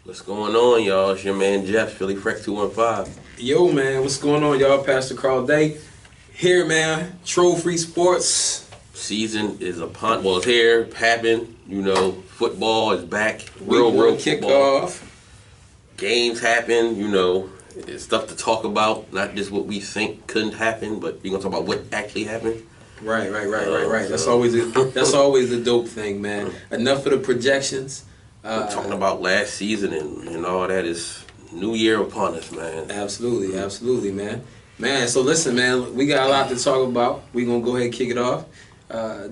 What's going on, y'all? It's your man Jeff, Philly Fresh 215. Yo, man, what's going on, y'all? Pastor Carl Day here, man. Troll Free Sports. Season is upon, well, it's here, happened. Football is back. Week Real one football. kickoff. Games happen, it's stuff to talk about. Not just what we think couldn't happen, but we're going to talk about what actually happened. Right. That's always a dope thing, man. Enough of the projections. We're talking about last season and all that is new year upon us, man. Absolutely, man. Man, so listen, man, we got a lot to talk about. We're going to go ahead and kick it off.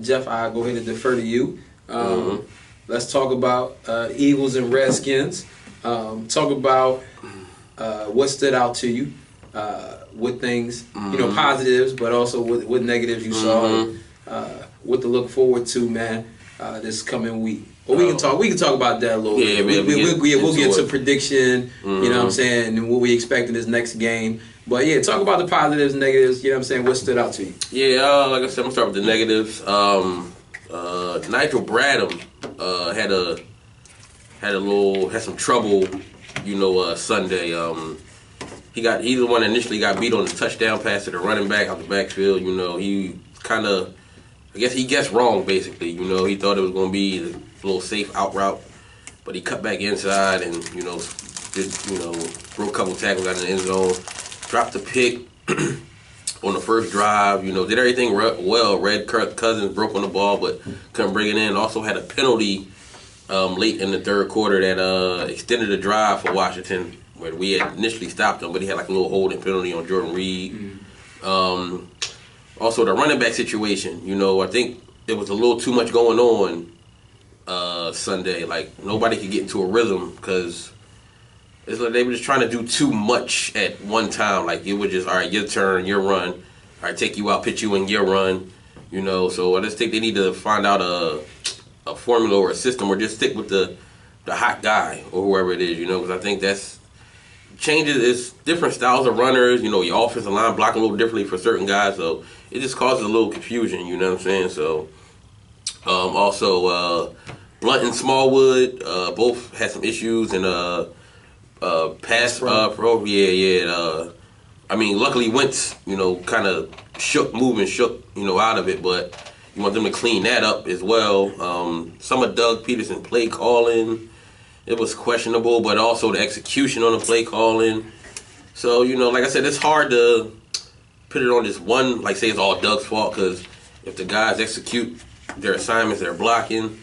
Jeff, I'll go ahead and defer to you. Let's talk about Eagles and Redskins. Talk about what stood out to you, what things, positives, but also what negatives you saw, what to look forward to, man, this coming week. Well, we can talk about that a little bit. We'll get to prediction, you know what I'm saying, and what we expect in this next game. But yeah, talk about the positives and negatives, you know what I'm saying, what stood out to you. Yeah, like I said, I'm gonna start with the negatives. Nigel Bradham had some trouble, Sunday. He's the one that initially got beat on the touchdown pass to the running back out the backfield. He kind of, I guess he guessed wrong, basically. He thought it was going to be a little safe out route, but he cut back inside and, broke a couple tackles out in the end zone, dropped the pick on the first drive, did everything well. Red Cousins broke on the ball, but couldn't bring it in. Also had a penalty late in the third quarter that extended the drive for Washington, where we had initially stopped him, but he had like a little holding penalty on Jordan Reed. Also, the running back situation, I think there was a little too much going on Sunday. Like, nobody could get into a rhythm because it's like they were just trying to do too much at one time. Like, it was just, all right, your turn, your run. All right, take you out, pitch you in your run. So I just think they need to find out a formula or a system, or just stick with the hot guy or whoever it is, because I think that's changes. It's different styles of runners. Your offensive line block a little differently for certain guys, so it just causes a little confusion. You know what I'm saying? So also Blunt and Smallwood both had some issues and pass pro. I mean, luckily Wentz, kind of shook out of it, but you want them to clean that up as well. Some of Doug Peterson play calling, it was questionable, but also the execution on the play calling. So, like I said, it's hard to put it on this one, like say it's all Doug's fault, because if the guys execute their assignments, they're blocking,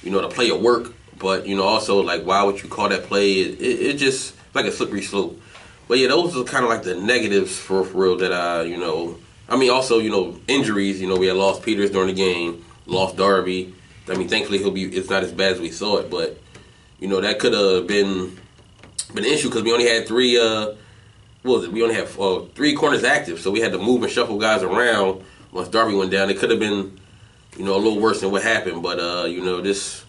the play will work. But, also, like, why would you call that play? It just like a slippery slope. But, yeah, those are kind of like the negatives for real that also, injuries. We had lost Peters during the game, lost Darby. I mean, thankfully it's not as bad as we saw it, but that could have been an issue because we only had three. We only had 3 corners active, so we had to move and shuffle guys around once Darby went down. It could have been, a little worse than what happened, but this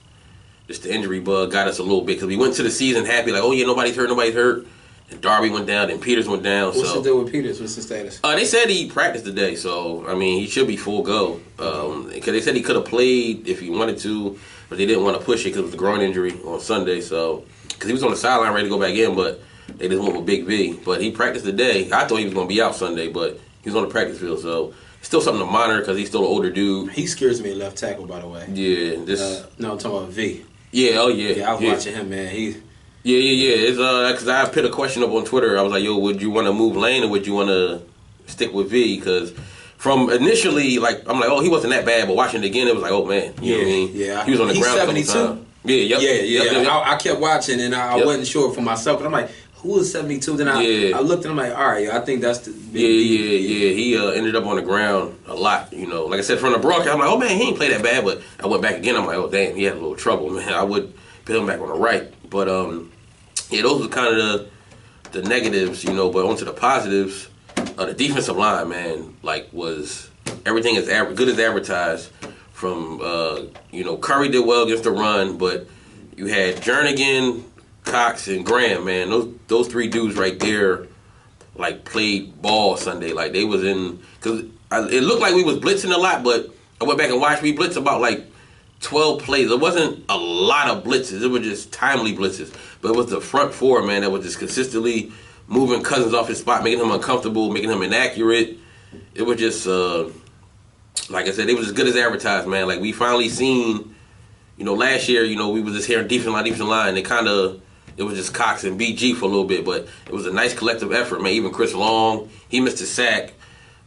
the injury bug got us a little bit because we went to the season happy, like, oh yeah, nobody's hurt. And Darby went down, and Peters went down. What's the deal with Peters? What's the status? They said he practiced today, so I mean he should be full go. Because they said he could have played if he wanted to, but they didn't want to push it because it was a groin injury on Sunday. So because he was on the sideline ready to go back in, but they just went with Big V. But he practiced today. I thought he was going to be out Sunday, but he was on the practice field, so still something to monitor because he's still an older dude. He scares me at left tackle, by the way. Yeah, no, I'm talking about V. Yeah, oh yeah. Yeah, I was watching him, man. Yeah. It's because I put a question up on Twitter. I was like, yo, would you want to move Lane or would you want to stick with V? Because from initially, like, I'm like, oh, he wasn't that bad, but watching it again, it was like, oh man, you know what I mean? Yeah, he was on the ground. 72. Yeah. Yep. I kept watching and I wasn't sure for myself, but I'm like, who is 72? Then I looked and I'm like, all right, I think that's the big He ended up on the ground a lot, Like I said, from the broadcast, I'm like, oh man, he ain't play that bad, but I went back again. I'm like, oh damn, he had a little trouble, man. I would put him back on the right, but those are kind of the negatives, But onto the positives, the defensive line, man, was everything as good as advertised. From Curry did well against the run, but you had Jernigan, Cox, and Graham, man. Those 3 dudes right there, played ball Sunday. Like they was in, because it looked like we was blitzing a lot, but I went back and watched. We blitzed about 12 plays. It wasn't a lot of blitzes. It was just timely blitzes. But it was the front four, man, that was just consistently moving Cousins off his spot, making him uncomfortable, making him inaccurate. It was just, like I said, it was as good as advertised, man. Like, we finally seen, last year, we was just hearing defensive line. It was just Cox and BG for a little bit, but it was a nice collective effort, man. Even Chris Long, he missed a sack,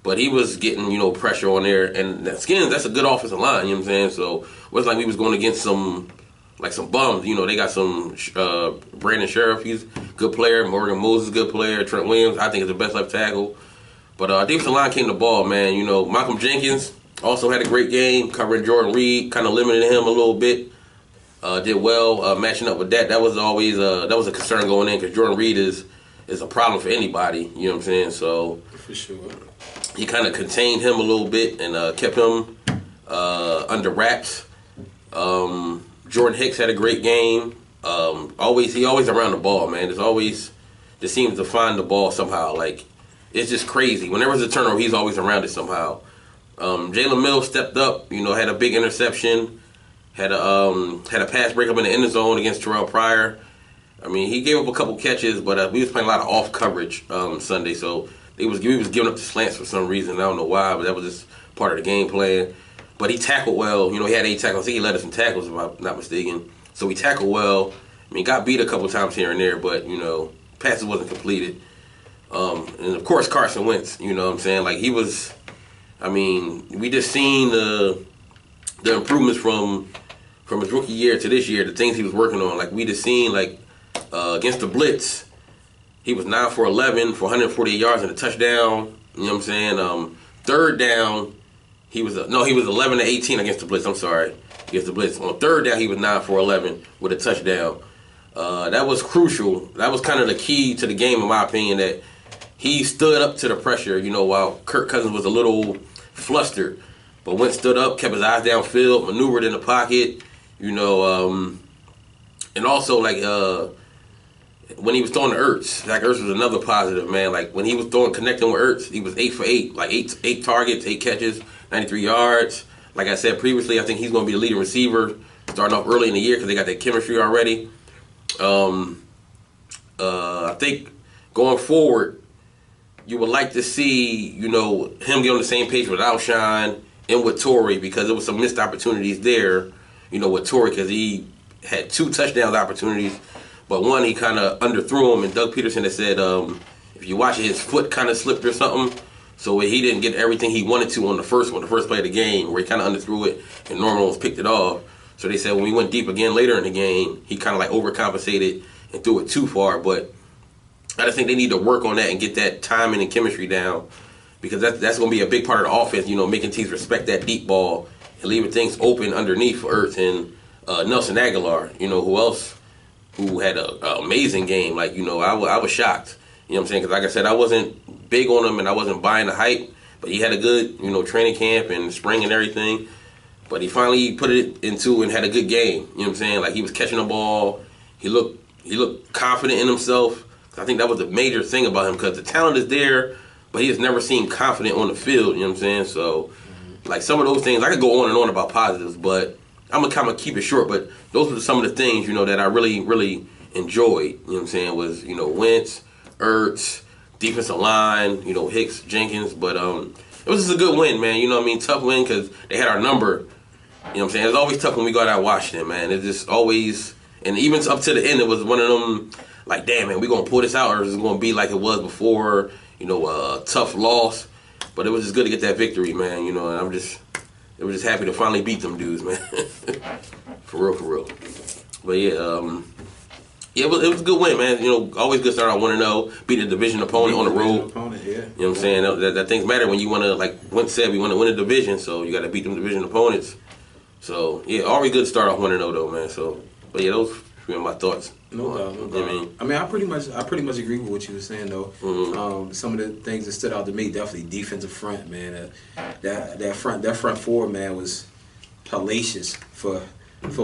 but he was getting, pressure on there. And Skins, that's a good offensive line, you know what I'm saying? So it wasn't like we was going against some bums. They got some Brandon Sheriff, he's a good player. Morgan Moses, good player. Trent Williams, I think, is the best left tackle. But defensive line came to ball, man. Malcolm Jenkins also had a great game, covering Jordan Reed, kind of limited him a little bit. Did well matching up with that. That was always that was a concern going in because Jordan Reed is a problem for anybody. You know what I'm saying? So for sure, he kind of contained him a little bit and kept him under wraps. Jordan Hicks had a great game. He always around the ball, man. There's always just seems to find the ball somehow. Like, it's just crazy. Whenever there's a turnover, he's always around it somehow. Jalen Mills stepped up. Had a big interception. Had a pass breakup in the end zone against Terrell Pryor. I mean, he gave up a couple catches, but we was playing a lot of off coverage Sunday, so we was giving up the slants for some reason. I don't know why, but that was just part of the game plan. But he tackled well. He had 8 tackles. I think he led us in tackles, if I'm not mistaken. So he tackled well. I mean, got beat a couple times here and there, but passes wasn't completed. And of course Carson Wentz. You know what I'm saying? Like, he was. I mean, we just seen the improvements from his rookie year to this year, the things he was working on. Like, we just seen, against the blitz, he was 9 for 11 for 148 yards and a touchdown. You know what I'm saying? Third down, he was 11 to 18 against the blitz. I'm sorry, against the blitz. On third down, he was 9 for 11 with a touchdown. That was crucial. That was kind of the key to the game, in my opinion, that he stood up to the pressure, while Kirk Cousins was a little flustered. But Wentz stood up, kept his eyes downfield, maneuvered in the pocket, and also, when he was throwing to Ertz, Ertz was another positive, man. Like, when he was connecting with Ertz, he was 8 for 8, eight targets, 8 catches, 93 yards. Like I said previously, I think he's going to be the leading receiver starting off early in the year because they got that chemistry already. I think going forward, you would like to see, him get on the same page with Alshon and with Torrey, because there was some missed opportunities there, with Torrey, because he had 2 touchdowns opportunities, but one he kind of underthrew him, and Doug Peterson had said, if you watch it, his foot kind of slipped or something, so he didn't get everything he wanted to on the first play of the game, where he kind of underthrew it, and Norman almost picked it off. So they said when we went deep again later in the game, he kind of overcompensated and threw it too far, but I just think they need to work on that and get that timing and chemistry down, because that's going to be a big part of the offense, making teams respect that deep ball and leaving things open underneath for Ertz and Nelson Aguilar, who had an amazing game. Like, I was shocked, what I'm saying, because like I said, I wasn't big on him and I wasn't buying the hype, but he had a good, training camp and spring and everything, but he finally put it into and had a good game, what I'm saying, like, he was catching the ball, he looked confident in himself. I think that was the major thing about him, because the talent is there, but he has never seemed confident on the field, what I'm saying? So, some of those things, I could go on and on about positives, but I'm going to kind of keep it short. But those were some of the things, that I really, really enjoyed, what I'm saying, was, Wentz, Ertz, defensive line, Hicks, Jenkins. But it was just a good win, man. Tough win because they had our number, what I'm saying? It's always tough when we go out Washington, man. It's just always, and even up to the end, it was one of them, like, damn, man, we going to pull this out, or is it going to be like it was before, a tough loss? But it was just good to get that victory, man, and it was just happy to finally beat them dudes, man. For real. But yeah, it was a good win, man. Always good start out 1-0, beat a division opponent on the road. Yeah. You know what I'm saying? That things matter when you want to, like Wentz said, we want to win a division, so you got to beat them division opponents. So yeah, always good to start off 1-0 though, man. So, but yeah, those were my thoughts. No doubt. I mean, I pretty much agree with what you were saying though. Mm-hmm. Some of the things that stood out to me, definitely defensive front, man. That front four, man, was hellacious for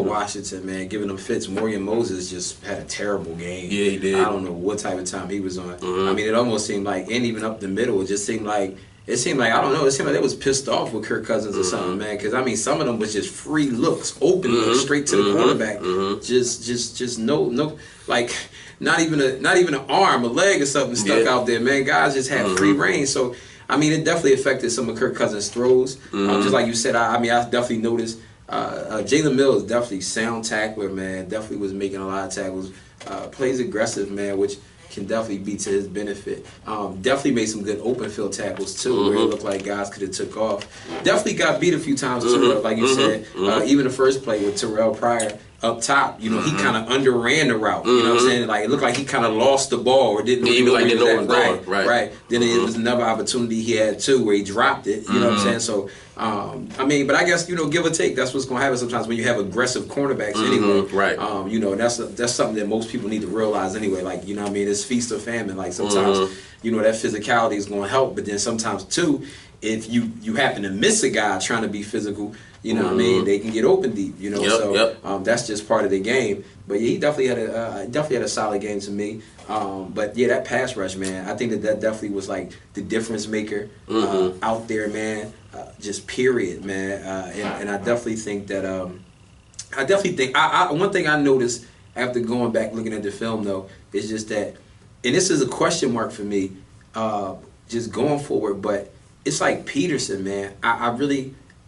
Washington, man. Giving them fits. Morgan Moses just had a terrible game. Yeah, he did. I don't know what type of time he was on. Mm-hmm. I mean, it almost seemed like, and even up the middle, it just seemed like it seemed like, I don't know, it seemed like they was pissed off with Kirk Cousins or something, man. Because I mean, some of them was just free looks, open looks, straight to the cornerback. Just no, like not even an arm, a leg or something stuck out there, man. Guys just had free reign. So I mean, it definitely affected some of Kirk Cousins' throws. Just like you said, I mean, I definitely noticed. Jalen Mills definitely sound tackler, man. Definitely was making a lot of tackles. Plays aggressive, man, which can definitely be to his benefit. Definitely made some good open field tackles too, where it looked like guys could have took off. Definitely got beat a few times too, like you said. Even the first play with Terrell Pryor up top, you know, he kind of underran the route. You know what I'm saying? Like it looked like he kind of lost the ball or didn't know where he was at. Right. Then it was another opportunity he had too where he dropped it. You know what I'm saying? So I mean, but I guess, you know, give or take, that's what's going to happen sometimes when you have aggressive cornerbacks anyway. Right. You know, that's something that most people need to realize anyway. Like, you know what I mean? It's feast or famine. Like sometimes, you know, that physicality is going to help, but then sometimes too, if you happen to miss a guy trying to be physical, you know what I mean, they can get open deep, you know. That's just part of the game. But yeah, he definitely had a solid game to me. But yeah, that pass rush, man, I think that definitely was like the difference maker out there, man. Just period, man. And I definitely think that one thing I noticed after going back looking at the film though is just that, and this is a question mark for me, just going forward. But it's like Peterson, man.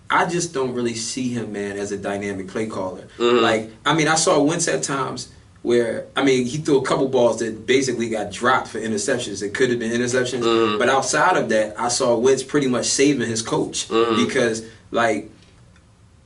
I just don't really see him, man, as a dynamic play caller. Like, I mean, I saw Wentz at times where, I mean, he threw a couple balls that basically got dropped for interceptions. It could have been interceptions. But outside of that, I saw Wentz pretty much saving his coach because, like,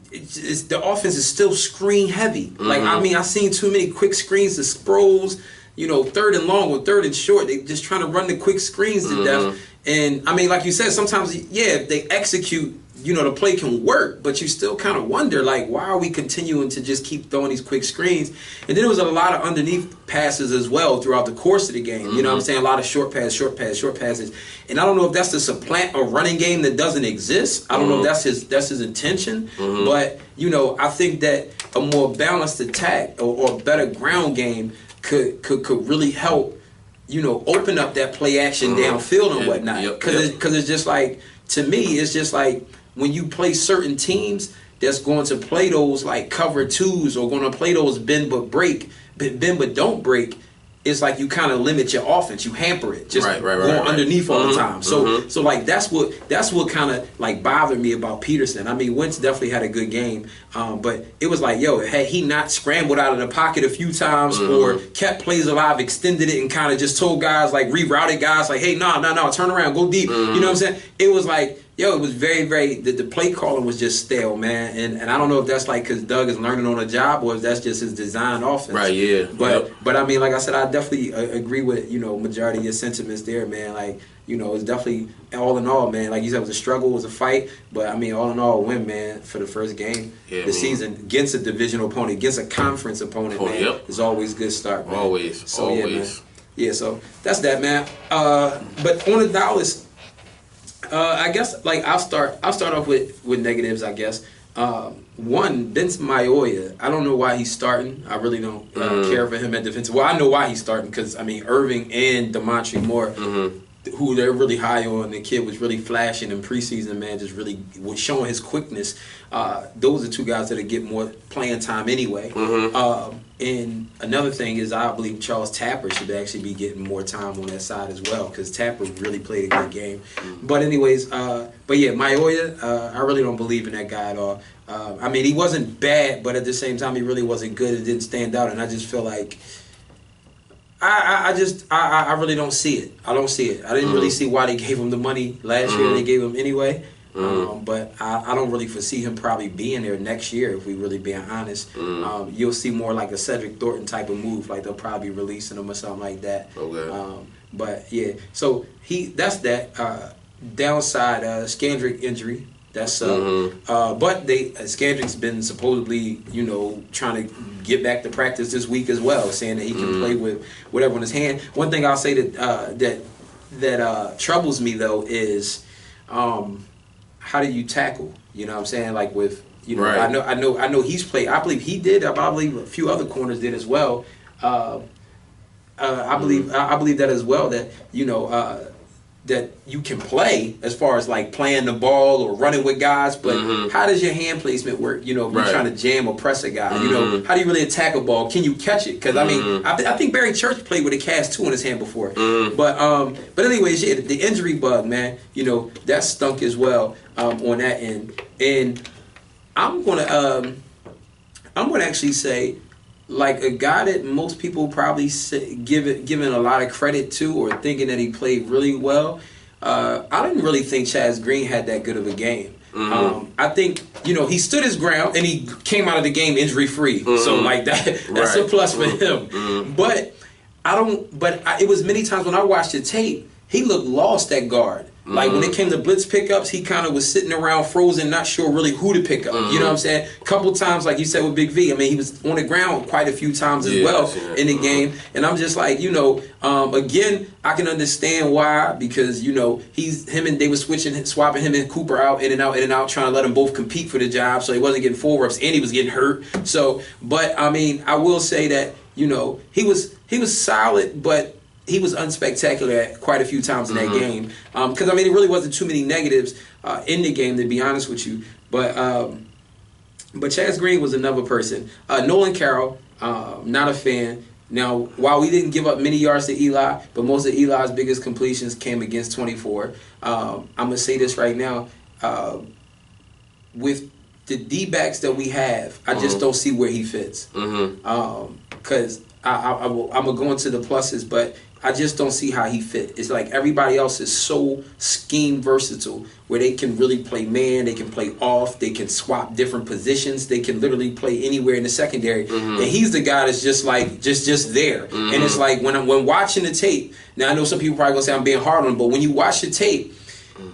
the offense is still screen heavy. Like, I mean, I've seen too many quick screens, the Sproles, you know, 3rd and long or 3rd and short. They just trying to run the quick screens to death. And, I mean, like you said, sometimes, yeah, if they execute, you know, the play can work, but you still kind of wonder, like, why are we continuing to just keep throwing these quick screens? And then there was a lot of underneath passes as well throughout the course of the game. You know what I'm saying? A lot of short passes. And I don't know if that's to supplant a running game that doesn't exist. I don't know if that's his intention. But, you know, I think that a more balanced attack or better ground game could really help, you know, open up that play action downfield and whatnot. Because it's just like, to me, it's just like, when you play certain teams that's going to play those like cover twos or going to play those bend but don't break, it's like you kind of limit your offense. You hamper it, just going underneath all the time. So like that's what kind of like bothered me about Peterson. I mean, Wentz definitely had a good game, but it was like, yo, had he not scrambled out of the pocket a few times or kept plays alive, extended it, and kind of just told guys, like rerouted guys, like, hey, no, turn around, go deep. You know what I'm saying? It was like, yo, it was very, very, the play calling was just stale, man. And I don't know if that's like because Doug is learning on a job or if that's just his design offense. Right, yeah. But I mean, like I said, I definitely agree with, you know, majority of your sentiments there, man. Like, you know, it's definitely, all in all, man, like you said, it was a struggle, it was a fight. But, I mean, all in all, a win, man, for the first game the season against a divisional opponent, against a conference opponent, man. It's always a good start, man. Always. Yeah, man. Yeah, so that's that, man. But on the Dallas, I guess like I'll start off with negatives, I guess. One, Vince Mayoya. I don't know why he's starting. I really don't care for him at defensive. Well, I know why he's starting because I mean Irving and Damontre Moore, who they're really high on. The kid was really flashing in preseason, man. Just really was showing his quickness. Those are two guys that'll get more playing time anyway. And another thing is I believe Charles Tapper should actually be getting more time on that side as well because Tapper really played a good game. But anyways, but yeah, Mayoya, I really don't believe in that guy at all. I mean, he wasn't bad, but at the same time, he really wasn't good. It didn't stand out, and I just feel like I really don't see it. I don't see it. I didn't really see why they gave him the money last year. They gave him anyway. But I don't really foresee him probably being there next year if we really being honest. You'll see more like a Cedric Thornton type of move, like they'll probably be releasing him or something like that. But yeah, so that's that. Downside, Scandrick injury. That's but Scandrick's been supposedly, you know, trying to get back to practice this week as well, saying that he can play with whatever in his hand. One thing I'll say that troubles me though is how do you tackle? You know what I'm saying? Like with, you know, I know he's played. I believe he did. I believe a few other corners did as well. I believe that as well. That, you know, that you can play as far as like playing the ball or running with guys, but how does your hand placement work? You know, if you're trying to jam or press a guy, you know, how do you really attack a ball? Can you catch it? Because I mean, I think Barry Church played with a cast 2 in his hand before. But anyways, yeah, the injury bug, man, you know, that stunk as well on that end. And I'm gonna actually say, like a guy that most people probably giving a lot of credit to or thinking that he played really well. I didn't really think Chaz Green had that good of a game. I think, you know, he stood his ground and he came out of the game injury free. So like that's a plus for him. But it was many times when I watched the tape, he looked lost at guard. Like when it came to blitz pickups, he kind of was sitting around frozen, not sure really who to pick up. You know what I'm saying? A couple times, like you said with Big V, I mean, he was on the ground quite a few times as well in the game. And I'm just like, you know, again, I can understand why, because, you know, they were swapping him and Cooper out, in and out, trying to let them both compete for the job. So he wasn't getting full reps and he was getting hurt. So, but I mean, I will say that, you know, he was solid, but he was unspectacular at quite a few times in that game. Because, I mean, it really wasn't too many negatives in the game, to be honest with you. But Chaz Green was another person. Nolan Carroll, not a fan. Now, while we didn't give up many yards to Eli, but most of Eli's biggest completions came against 24. I'm going to say this right now. With the D-backs that we have, I just don't see where he fits. Because I'm going to go into the pluses, but I just don't see how he fit. It's like everybody else is so scheme versatile where they can really play man, they can play off, they can swap different positions, they can literally play anywhere in the secondary. And he's the guy that's just like just there. And it's like when watching the tape, now I know some people probably gonna say I'm being hard on him, but when you watch the tape,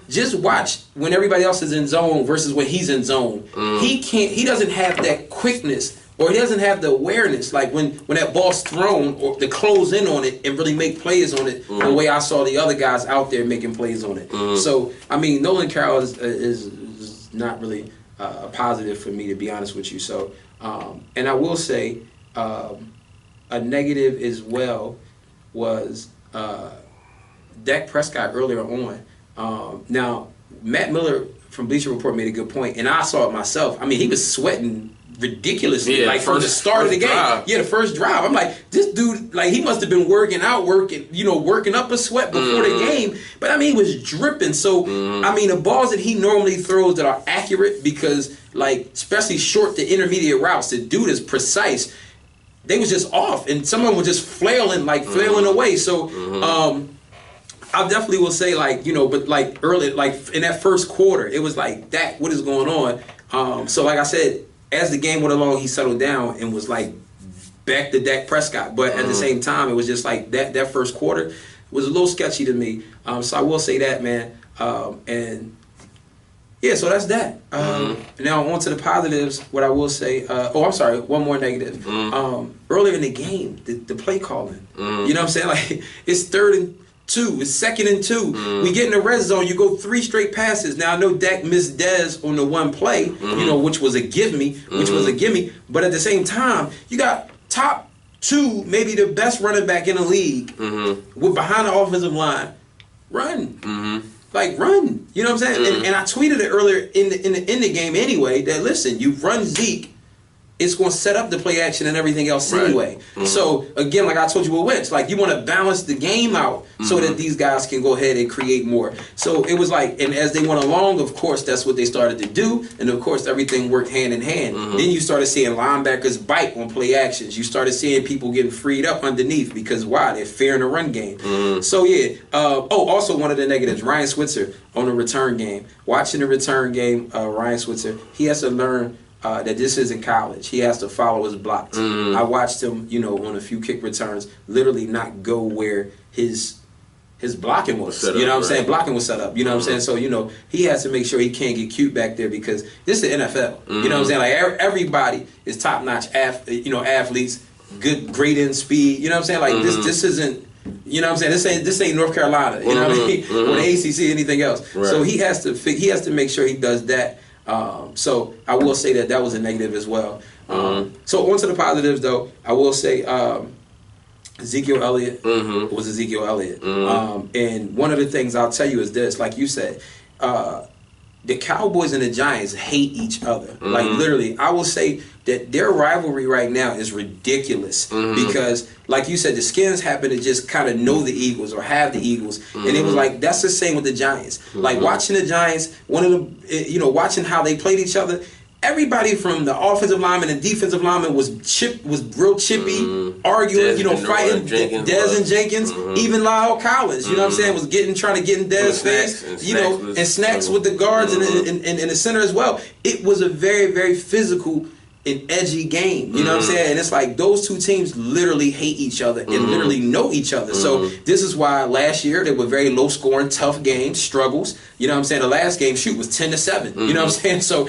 just watch when everybody else is in zone versus when he's in zone. He doesn't have that quickness, or he doesn't have the awareness, like when that ball's thrown, or to close in on it and really make plays on it the way I saw the other guys out there making plays on it. So, I mean, Nolan Carroll is not really a positive for me, to be honest with you. So, and I will say a negative as well was Dak Prescott earlier on. Now, Matt Miller from Bleacher Report made a good point, and I saw it myself. I mean, he was sweating ridiculously, like from the start of the game. The first drive. I'm like, this dude, like, he must have been working up a sweat before the game. But I mean, he was dripping. So I mean, the balls that he normally throws that are accurate, because like especially short to intermediate routes, the dude is precise. They was just off, and some of them were just flailing away. So I definitely will say, like, you know, but like early, like in that first quarter, it was like, Dak, what is going on? So like I said, as the game went along, he settled down and was like back to Dak Prescott. But at the same time, it was just like that first quarter was a little sketchy to me. So I will say that, man. And yeah, so that's that. Now on to the positives. What I will say, I'm sorry, one more negative. Earlier in the game, the play calling. You know what I'm saying? Like, it's 3rd and 2, it's 2nd and 2. We get in the red zone, you go 3 straight passes. Now I know Dak missed Dez on the one play, you know, which was a gimme. But at the same time, you got top 2, maybe the best running back in the league, with behind the offensive line. Run. Like, run. You know what I'm saying? And I tweeted it earlier in the game anyway, that listen, you run Zeke, it's going to set up the play action and everything else anyway. So, again, like I told you with Wentz, like, you want to balance the game out so that these guys can go ahead and create more. So, it was like, and as they went along, of course, that's what they started to do. And, of course, everything worked hand in hand. Then you started seeing linebackers bite on play actions. You started seeing people getting freed up underneath because, why? They're fair in the run game. So, yeah. Also, one of the negatives, Ryan Switzer on the return game. Watching the return game, Ryan Switzer, he has to learn that this isn't college. He has to follow his blocks. I watched him, you know, on a few kick returns, literally not go where his blocking was. You know what I'm saying? Blocking was set up. You know what I'm saying? So, you know, he has to make sure he can't get cute back there, because this is the NFL. You know what I'm saying? Like, everybody is top-notch athletes, great in speed. You know what I'm saying? Like, this isn't, you know what I'm saying? This ain't North Carolina. You know what I mean? Or the ACC, anything else. So he has to make sure he does that. So I will say that was a negative as well. So on to the positives, though. I will say Ezekiel Elliott was Ezekiel Elliott. And one of the things I'll tell you is this, like you said, the Cowboys and the Giants hate each other. Like literally, I will say that their rivalry right now is ridiculous because, like you said, the Skins happen to just kind of know the Eagles or have the Eagles, and it was like that's the same with the Giants. Like watching the Giants, one of the watching how they played each other. Everybody from the offensive lineman and defensive lineman was real chippy, arguing, fighting Dez and Jenkins, even Lyle Collins, you know what I'm saying, was trying to get in Dez's face, and snacks with the guards and the center as well. It was a very, very physical an edgy game, you know what I'm saying? And it's like those two teams literally hate each other and literally know each other. So this is why last year they were very low scoring, tough games, struggles. You know what I'm saying? The last game, was 10-7. You know what I'm saying? So,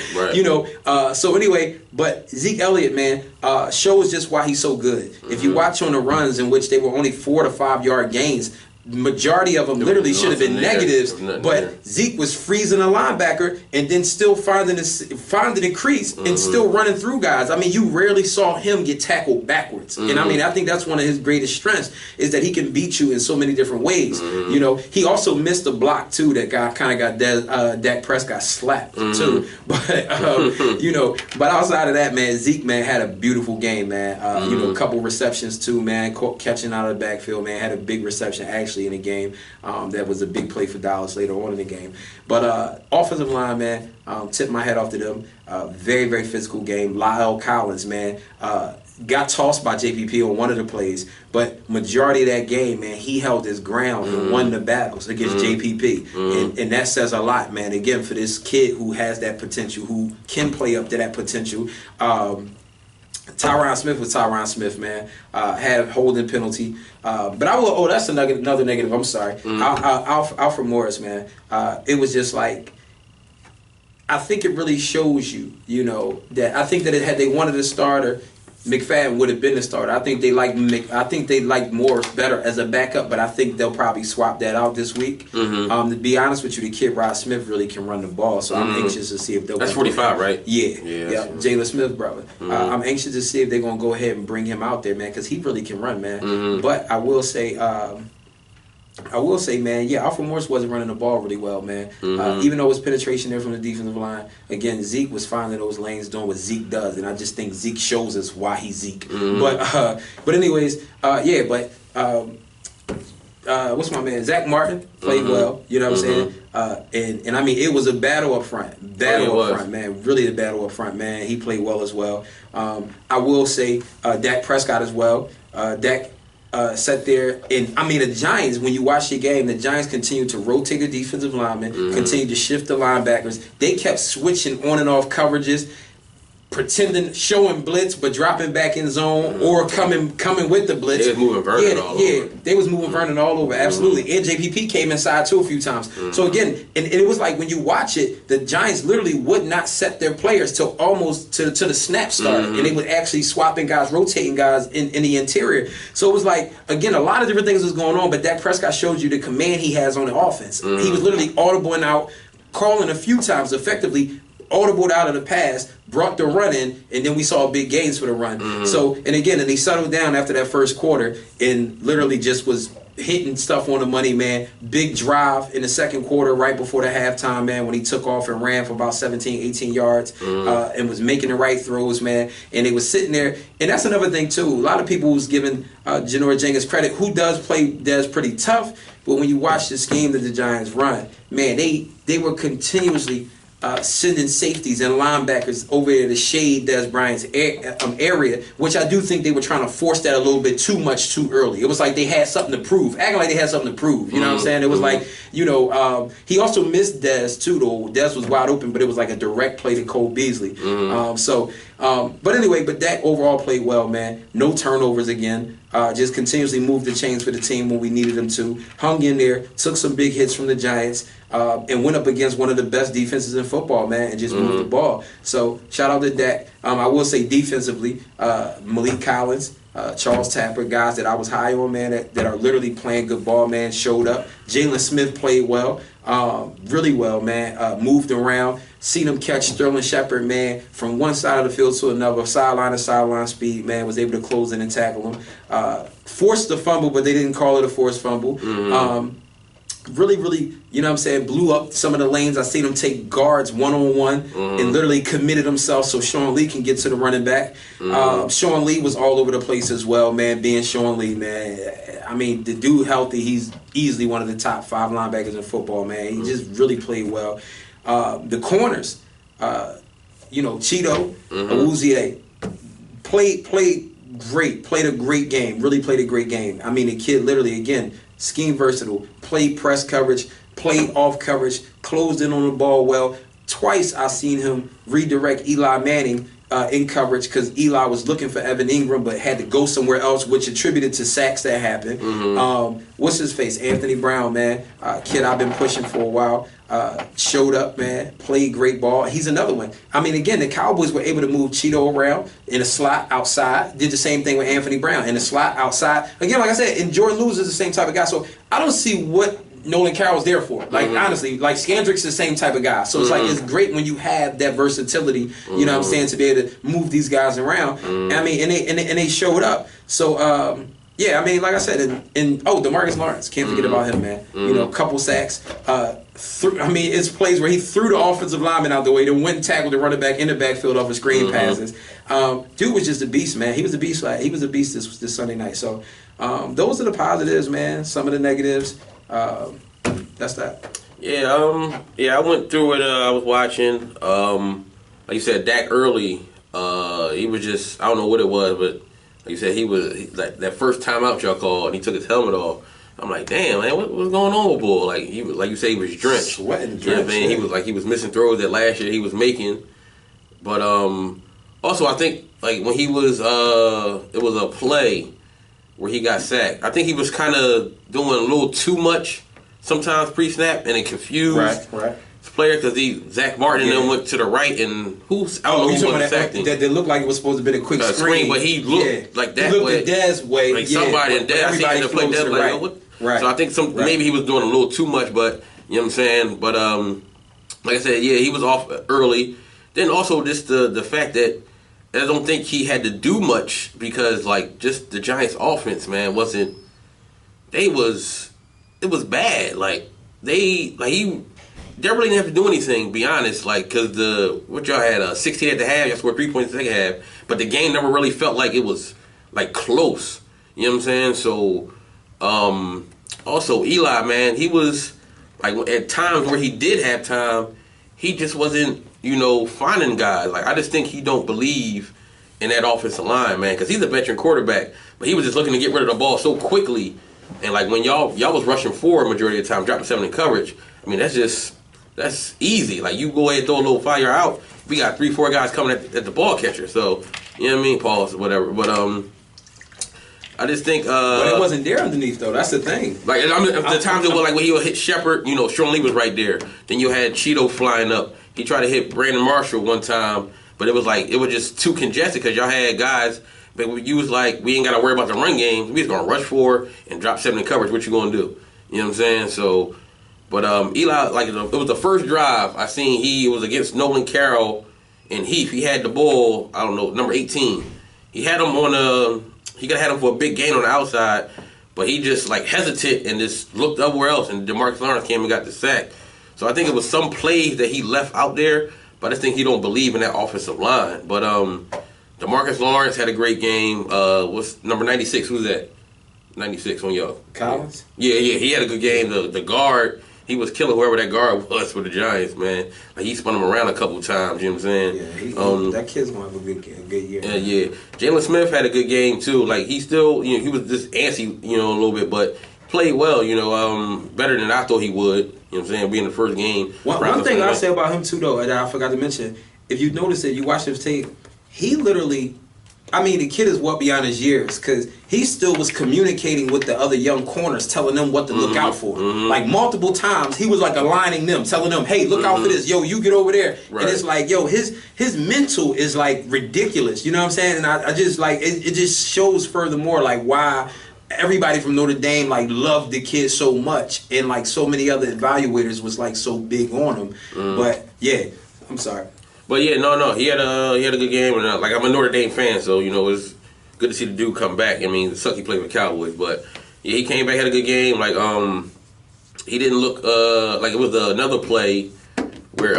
so anyway, but Zeke Elliott, man, shows just why he's so good. If you watch on the runs in which they were only 4 to 5 yard gains, majority of them literally should have been negatives, but Zeke was freezing a linebacker and then still finding the crease and still running through guys. I mean, you rarely saw him get tackled backwards. And I mean, I think that's one of his greatest strengths is that he can beat you in so many different ways. You know, he also missed a block too that kind of got Dak Prescott slapped too. But but outside of that, man, Zeke, man, had a beautiful game, man. A couple receptions too, man, catching out of the backfield, man, had a big reception actually in the game. That was a big play for Dallas later on in the game. But offensive line, man, tip my hat off to them. Very, very physical game. Lyle Collins, man, got tossed by JPP on one of the plays, but majority of that game, man, he held his ground and won the battles against JPP. And that says a lot, man, again, for this kid who has that potential, who can play up to that potential. Tyron Smith was Tyron Smith, man. Had a holding penalty. But I will. Oh, that's another negative. I'm sorry. Alfred Morris, man. It was just like, I think it really shows you, that I think that had they wanted a starter, McFadden would have been the starter. I think they like Morris better as a backup, but I think they'll probably swap that out this week. To be honest with you, the kid Rod Smith really can run the ball, so I'm anxious to see if they'll. That's 45, right? Yeah. Jalen Smith, brother. I'm anxious to see if they're gonna go ahead and bring him out there, man, because he really can run, man. But I will say, man, Alfred Morris wasn't running the ball really well, man. Even though it was penetration there from the defensive line, again, Zeke was finding those lanes, doing what Zeke does, and I just think Zeke shows us why he's Zeke. But anyways, what's my man? Zach Martin played well, you know what I'm saying? And I mean, it was a battle up front. Man. Really a battle up front, man. He played well as well. I will say Dak Prescott as well. Dak sat there, and I mean the Giants, when you watch the game, the Giants continued to rotate the defensive linemen, continued to shift the linebackers. They kept switching on and off coverages, showing blitz but dropping back in zone or coming with the blitz. They was moving Vernon all over. They was moving Vernon all over, absolutely. And JPP came inside too a few times. So again, and it was like when you watch it, the Giants literally would not set their players till almost to the snap started. And they would actually swapping guys, rotating guys in the interior. So it was like, again, a lot of different things was going on, but Dak Prescott showed you the command he has on the offense. He was literally audibling out, calling a few times effectively, audibled out of the pass, brought the run in, and then we saw big gains for the run. So, and he settled down after that first quarter and literally just was hitting stuff on the money, man. Big drive in the second quarter right before the halftime, man, when he took off and ran for about 17, 18 yards and was making the right throws, man. And they was sitting there. And that's another thing, too. A lot of people was giving Janoris Jenkins credit, who does pretty tough. But when you watch the scheme that the Giants run, man, they were continuously sending safeties and linebackers over there to shade Dez Bryant's area, which I do think they were trying to force that a little bit too much too early. It was like they had something to prove, acting like they had something to prove. You know what I'm saying? It was like, he also missed Dez too, though. Dez was wide open, but it was like a direct play to Cole Beasley. But anyway, Dak overall played well, man. No turnovers again. Just continuously moved the chains for the team when we needed them to. Hung in there, took some big hits from the Giants, and went up against one of the best defenses in football, man, and just moved the ball. So shout out to Dak. I will say defensively, Malik Collins, Charles Tapper, guys that I was high on, man, that are literally playing good ball, man, showed up. Jalen Smith played well. really well, man. Moved around. Seen him catch Sterling Shepard, man, from one side of the field to another, sideline to sideline speed, man. Was able to close in and tackle him. Forced the fumble, but they didn't call it a forced fumble. Really, you know what I'm saying, blew up some of the lanes. I seen him take guards one-on-one and literally committed himself so Sean Lee can get to the running back. Sean Lee was all over the place as well, man, being Sean Lee, man. I mean, the dude healthy, he's easily one of the top 5 linebackers in football, man. He just really played well. The corners, you know, Cheeto, Awuzie, played great, played a great game, really played a great game. I mean, the kid literally, again, scheme versatile, played press coverage, played off coverage, closed in on the ball well. Twice I seen him redirect Eli Manning in coverage because Eli was looking for Evan Ingram but had to go somewhere else, which attributed to sacks that happened. What's his face? Anthony Brown, man. Kid I've been pushing for a while. Showed up, man. Played great ball. He's another one. I mean, again, the Cowboys were able to move Cheeto around in a slot outside. Did the same thing with Anthony Brown in a slot outside. Again, like I said, and Jordan Lewis is the same type of guy. So I don't see what Nolan Carroll's there for. Like, honestly, like Skandrick's the same type of guy. So it's like, it's great when you have that versatility, you know what I'm saying, to be able to move these guys around. And I mean, and they showed up. So, yeah, I mean, like I said, DeMarcus Lawrence, can't forget about him, man. You know, couple sacks. I mean, it's plays where he threw the offensive lineman out the way, then went and tackled the running back in the backfield off of screen passes. Dude was just a beast, man. He was a beast. He was a beast this Sunday night. So those are the positives, man. Some of the negatives. That's that. Yeah, I went through it. I was watching. Like you said, Dak Early. He was just, I don't know what it was, but like you said, he was like that first time out y'all called, and he took his helmet off. I'm like, damn, man, what's going on with Bull? Like he was, like you say, he was drenched. Sweating, drenched. You know what I mean? He was missing throws that last year he was making. But also I think like when he was it was a play where he got sacked. I think he was kind of doing a little too much sometimes pre-snap, and it confused his player because Zach Martin and then went to the right, and I don't know who was sacked him. That looked like it was supposed to be a quick screen, but he looked like that. He looked at Dez way, like somebody in Dez. I seen him play Dez like, what? Right. So I think maybe he was doing a little too much, but you know what I'm saying. But like I said, yeah, he was off early. Then also just the fact that I don't think he had to do much because like just the Giants' offense, man, wasn't. It was bad. Like they really didn't have to do anything. Be honest, like because what y'all had 16 at the half, y'all scored 3 points in the second half, but the game never really felt like it was like close. You know what I'm saying? So. Also, Eli, man, he was like at times where he did have time, he just wasn't, finding guys. Like I just think he don't believe in that offensive line, man, because he's a veteran quarterback, but he was just looking to get rid of the ball so quickly. And like when y'all was rushing forward majority of the time, dropping 7 in coverage. I mean, that's easy. Like you go ahead and throw a little fire out. We got 3-4 guys coming at the ball catcher. So you know what I mean, pause or whatever. But I just think. But it wasn't there underneath though. That's the thing. Like the times it was like when he would hit Shepard, Sean Lee was right there. Then you had Cheeto flying up. He tried to hit Brandon Marshall one time, but it was just too congested because y'all had guys. But you was like, we ain't got to worry about the run game. We just gonna rush 4 and drop 7 in coverage. What you gonna do? You know what I'm saying? So, but Eli, like it was the first drive I seen. He was against Nolan Carroll and Heath. He had the ball. I don't know, number 18. He had him on He could have had him for a big gain on the outside, but he just like hesitated and just looked everywhere else, and DeMarcus Lawrence came and got the sack. So I think it was some plays that he left out there, but I just think he don't believe in that offensive line. But DeMarcus Lawrence had a great game. What's number 96? Who's that? 96 on y'all. Collins? Yeah, he had a good game. The guard, he was killing whoever that guard was for the Giants, man. Like he spun him around a couple times, you know what I'm saying? Yeah, that kid's going to have a good year. Yeah. Jalen Smith had a good game too. Like he still, he was just antsy, a little bit, but played well, better than I thought he would. You know what I'm saying? Being the first game. One thing I'll say about him too, though, that I forgot to mention, if you notice it, you watch his tape, he literally, the kid is well beyond his years because he still was communicating with the other young corners, telling them what to look out for. Like multiple times, he was like aligning them, telling them, "Hey, look out for this. Yo, you get over there." Right. And it's like, yo, his mental is like ridiculous. You know what I'm saying? And I just like it just shows furthermore like why everybody from Notre Dame like loved the kid so much, and like so many other evaluators was like so big on him. But yeah, I'm sorry. But yeah, no, he had a good game, and like I'm a Notre Dame fan, so you know it's good to see the dude come back. I mean, it sucked he played with Cowboys, but yeah, he came back, had a good game. Like he didn't look like it was another play where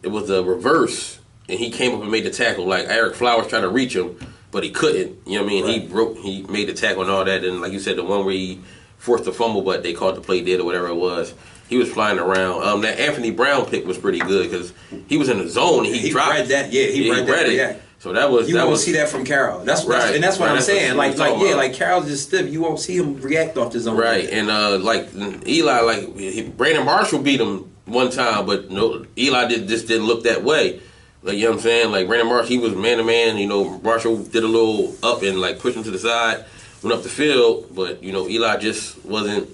it was a reverse, and he came up and made the tackle. Like Eric Flowers tried to reach him, but he couldn't. You know what I mean? Right. He made the tackle and all that, and like you said, the one where he forced the fumble, but they called the play dead or whatever it was. He was flying around. That Anthony Brown pick was pretty good because he was in the zone and he dropped. Read that. Yeah, he read that. It. So that was you won't see that from Carroll. That's right, and that's what I'm saying. Like Carroll's just stiff. You won't see him react off the zone. Right, and like Eli, Brandon Marshall beat him one time, but no, Eli just didn't look that way. Like, you know what I'm saying? Like Brandon Marshall, he was man to man. You know, Marshall did a little up and like pushed him to the side, went up the field, but you know Eli just wasn't.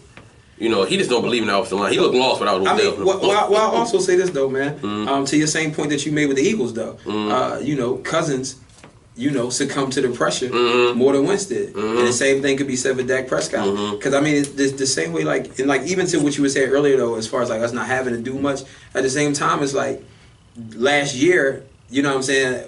You know, he just don't believe in the offensive line. He looked lost without Odell. I mean, I'll also say this, though, man. To your same point that you made with the Eagles, though. You know, Cousins, succumbed to the pressure more than Wentz did. And the same thing could be said with Dak Prescott. Because, I mean, it's the same way, like, and like even to what you were saying earlier, though, as far as, like, us not having to do much, at the same time, it's like last year, you know what I'm saying,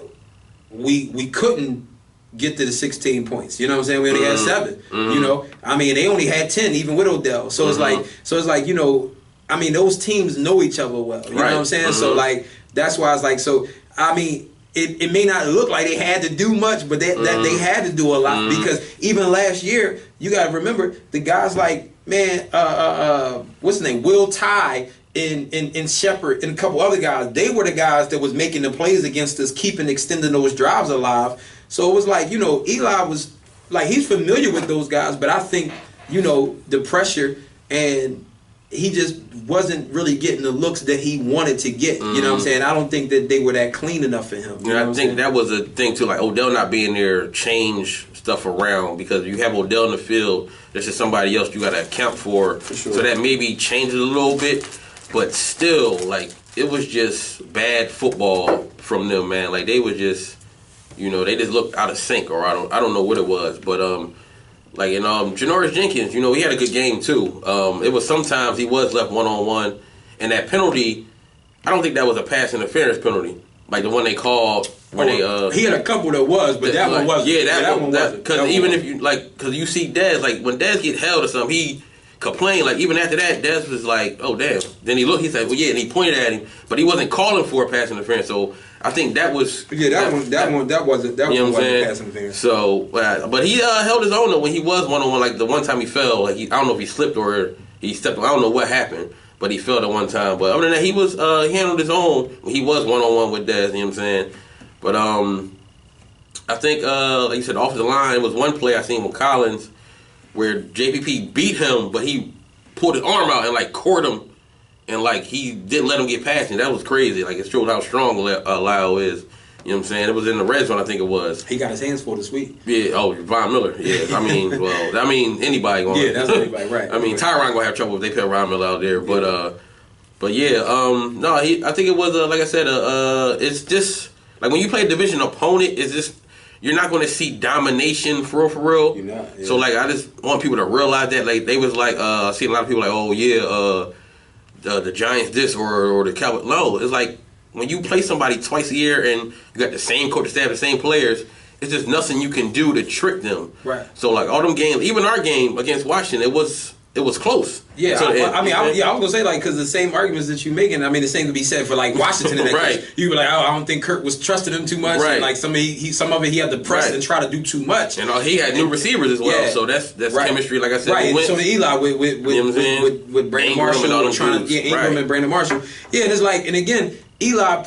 we couldn't get to the 16 points. You know what I'm saying? We only had 7. You know, I mean, they only had 10 even with Odell. So it's like, you know, I mean, those teams know each other well. You know what I'm saying? So like that's why it's like, so I mean, it may not look like they had to do much, but that they had to do a lot because even last year, you got to remember the guys like what's his name, Will Tye. In Shepard and a couple other guys, they were the guys that was making the plays against us, extending those drives alive. So it was like, you know, Eli was like, he's familiar with those guys, but I think, you know, the pressure and he just wasn't really getting the looks that he wanted to get. You know what I'm saying? I don't think that they were that clean enough for him. Yeah, I think that was a thing too. Like Odell not being there changed stuff around because you have Odell in the field. There's just somebody else you got to account for. Sure. So that maybe changed it a little bit. But still, like, it was just bad football from them, man. Like, they were just, you know, they just looked out of sync, or I don't know what it was. But, like, and Janoris Jenkins, you know, he had a good game, too. It was sometimes he was left one-on-one. And that penalty, I don't think that was a pass interference penalty. Like, the one they called where he had a couple that was, but that one wasn't. Yeah, that one wasn't. Because even if you, like, because you see Dez, like, when Dez get held or something, he complained, like even after that, Dez was like, "Oh damn!" Then he looked, he said, "Well, yeah," and he pointed at him, but he wasn't calling for a pass interference. So I think that was that wasn't pass interference. So, but he held his own though when he was one-on-one. Like the one time he fell, like I don't know if he slipped or he stepped. I don't know what happened, but he fell the one time. But other than that, he was he handled his own when he was one-on-one with Dez. You know what I'm saying? But I think like you said, the offensive line. It was one play I seen with Collins where JPP beat him, but he pulled his arm out and like caught him, and like he didn't let him get past him. That was crazy. Like it showed how strong Lyle is. You know what I'm saying? It was in the red zone, I think it was. He got his hands full this week. Yeah. Oh, Von Miller. Yeah. I mean, anybody going. Yeah, that's anybody, right? I mean, Tyron gonna have trouble if they put Von Miller out there, but yeah. No, I think it was like I said. It's just like when you play a division opponent, it's just. You're not going to see domination for real. You're not. Yeah. So, like, I just want people to realize that. Like, they was like, I see a lot of people like, oh, yeah, the Giants this or the Cowboys. No, it's like when you play somebody twice a year and you got the same coaching staff, the same players, it's just nothing you can do to trick them. Right. So, like, all them games, even our game against Washington, it was close. Yeah, so, I was gonna say like because the same arguments that you making, I mean the same could be said for like Washington. In that right. case. You were like, oh, I don't think Kirk was trusting him too much. Right. And like some of it he had to press and try to do too much. And he had new receivers as well, so that's chemistry. Like I said, right. And so did Eli with Brandon Marshall trying to get Ingram and Brandon Marshall. Yeah, and it's like, and again, Eli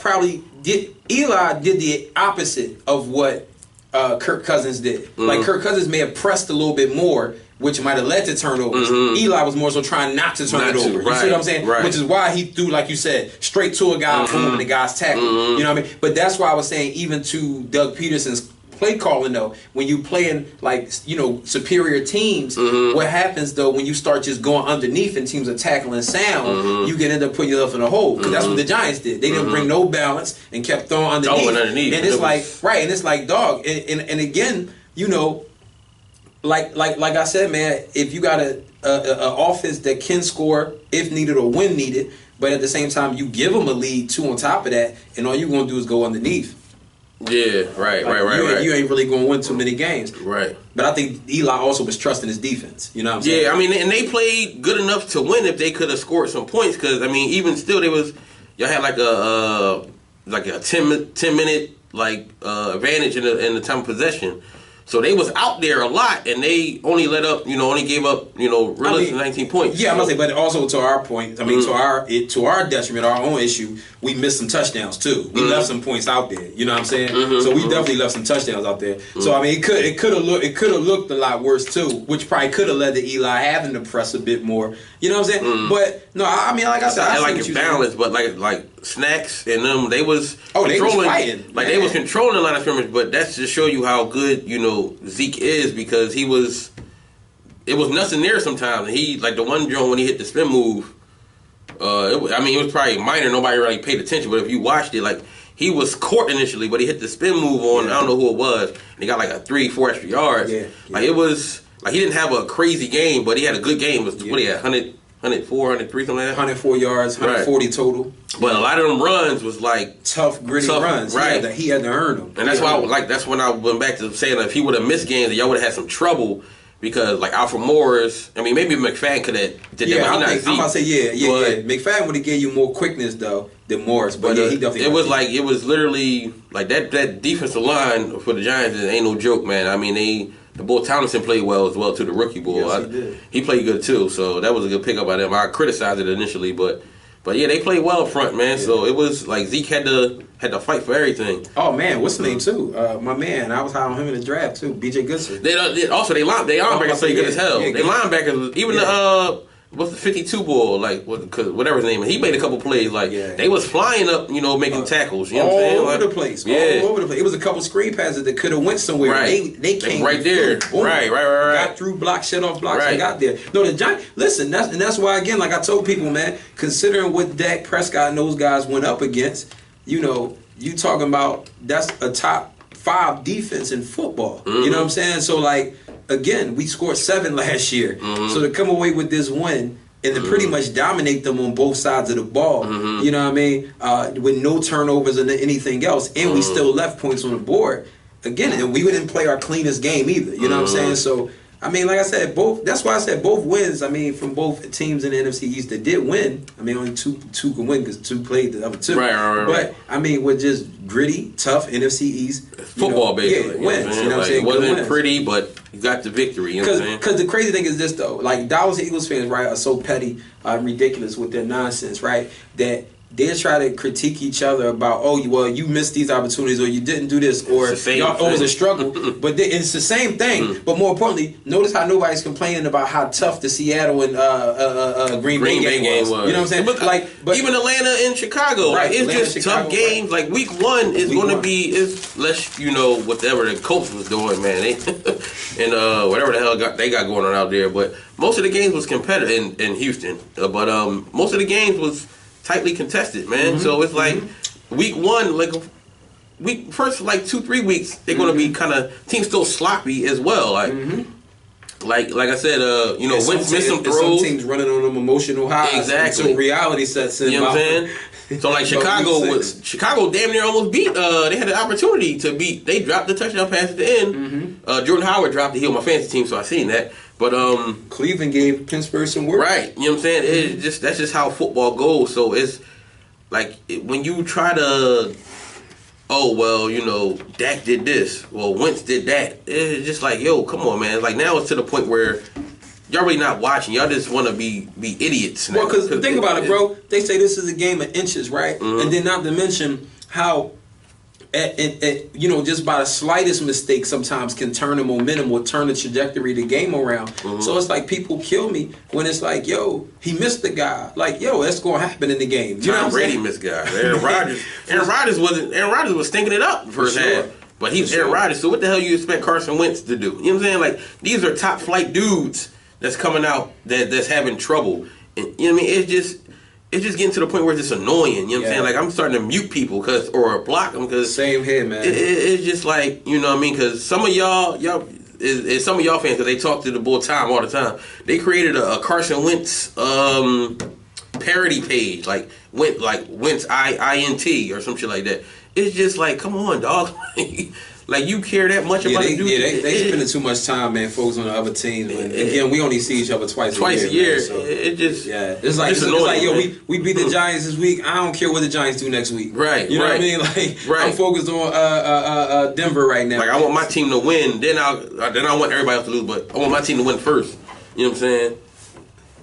did the opposite of what Kirk Cousins did. Like Kirk Cousins may have pressed a little bit more, which might have led to turnovers. Eli was more so trying not to turn it over. You see what I'm saying? Right. Which is why he threw, like you said, straight to a guy, boom, and the guy's tackled. You know what I mean? But that's why I was saying, even to Doug Peterson's play calling though, when you playing like, you know, superior teams, what happens though when you start just going underneath and teams are tackling sound, you can end up putting yourself in a hole. Because that's what the Giants did. They didn't bring no balance and kept throwing underneath. And it's like, right, and it's like, dog, and again, you know, like I said, man, if you got a offense that can score if needed or when needed, but at the same time you give them a lead too on top of that, and all you're gonna do is go underneath. Yeah, right. You ain't really gonna win too many games. Right. But I think Eli also was trusting his defense. You know what I'm saying? Yeah, I mean, and they played good enough to win if they could have scored some points. Because I mean, even still, y'all had like a 10 minute advantage in the time of possession. So they was out there a lot, and they only gave up, realistic 19 points. Yeah, I'm gonna say, but also to our point, I mean, to our detriment, our own issue, we missed some touchdowns too. We left some points out there. You know what I'm saying? So we definitely left some touchdowns out there. So I mean, it could have looked a lot worse too, which probably could have led to Eli having to press a bit more. You know what I'm saying? But no, I mean, like I said, I like it balanced, but like Snacks and them, they was controlling, they was fighting, they was controlling the line of scrimmage. But that's to show you how good Zeke is, because it was nothing there sometimes. He, like the one joint when he hit the spin move, it was probably minor. Nobody really paid attention. But if you watched it, like he was caught initially, but he hit the spin move on, I don't know who it was, and he got like a 3-4 extra yards. Yeah. Like it was, like he didn't have a crazy game, but he had a good game. What he had, 104, 103, something like that? 104 yards, 140 total. But a lot of them runs was like tough, gritty runs. Right. That he had to earn them. And that's why that's when I went back to saying that if he would have missed games, y'all would have had some trouble, because like Alfred Morris, I mean, maybe McFadden could have did that, but I'm about to say, yeah. McFadden would have gave you more quickness though than Morris, but he definitely. It was literally like that defensive line for the Giants ain't no joke, man. I mean, the boy Tomlinson played well as well too. The rookie boy, yes, he did. He played good too. So that was a good pickup by them. I criticized it initially, but yeah, they played well up front, man. Yeah. So it was like Zeke had to fight for everything. Oh man, what's the name too? My man, I was high on him in the draft too. B.J. Goodson. They linebackers play good as hell. They linebackers, even what's the 52 ball, whatever his name is, he made a couple plays, they was flying up, making tackles, you know what I'm saying? All over the place. It was a couple screen passes that could have went somewhere. Right. They came right there. Boom, right. Got through blocks, shut off blocks, and got there. No, the Giants, listen, that's why, again, like I told people, man, considering what Dak Prescott and those guys went up against, you talking about that's a top 5 defense in football. You know what I'm saying? So, again, we scored 7 last year. So to come away with this win and to pretty much dominate them on both sides of the ball, you know what I mean, with no turnovers and anything else, and we still left points on the board. Again, and we didn't play our cleanest game either. You know what I'm saying? So, I mean, like I said, that's why I said both wins, I mean, from both teams in the NFC East that did win. I mean, only two could win because 2 played the other 2. Right. But, I mean, with just gritty, tough NFC East. Football, basically. Yeah, wins. You know what I'm saying? It wasn't pretty, but you got the victory. You know what I'm saying? Because the crazy thing is this, though. Like, Dallas Eagles fans, right, are so petty, ridiculous with their nonsense, right, that they try to critique each other about, you missed these opportunities, or you didn't do this, or it was a struggle. But it's the same thing. But more importantly, notice how nobody's complaining about how tough the Seattle and Green Bay game was. You know what I'm saying? But even Atlanta and Chicago, right, it's Atlanta, just tough games. Like week 1 is going to be less, whatever the coach was doing, man. And whatever the hell they got going on out there. But most of the games was competitive in Houston. But most of the games was tightly contested, man. So it's like week 1, first 2-3 weeks, they're gonna be kind of teams still sloppy as well. Like I said, Wentz missed some throws. Some teams running on them emotional highs. Exactly. So reality sets in. You know what I'm saying? So Chicago damn near almost beat. They had an opportunity to beat. They dropped the touchdown pass at the end. Jordan Howard dropped the heel. My fantasy team, so I seen that. But Cleveland gave Pittsburgh some work. Right. You know what I'm saying? That's just how football goes. So it's like when you try to, Dak did this. Well, Wentz did that. It's just like, come on, man. Like now it's to the point where y'all really not watching. Y'all just want to be idiots now. Well, because think about it, bro. They say this is a game of inches, right? And then not to mention how just by the slightest mistake sometimes can turn the momentum or turn the trajectory of the game around. So it's like people kill me when it's like, he missed the guy. Like, that's going to happen in the game. You know what I'm saying? Tom Brady missed guys. Aaron Rodgers was stinking it up the first half. But he's Aaron Rodgers, so what the hell you expect Carson Wentz to do? You know what I'm saying? Like, these are top flight dudes that's coming out that's having trouble. And you know what I mean? It's just getting to the point where it's just annoying. You know what I'm saying? Like, I'm starting to mute people or block them because... Same here, man. It's just like, you know what I mean? Because some of y'all, is some of y'all fans, because they talk to the boy Tom all the time. They created a Carson Wentz parody page, like Wentz INT or some shit like that. It's just like, come on, dog. Like, you care that much about the dude? Yeah, they spending too much time, man, focused on the other teams. And again, we only see each other twice a year. Man, so it just it's like yo, we beat the Giants this week. I don't care what the Giants do next week. Right, you know what I mean? Like, I'm focused on Denver right now. Like, I want my team to win. Then I want everybody else to lose, but I want my team to win first. You know what I'm saying?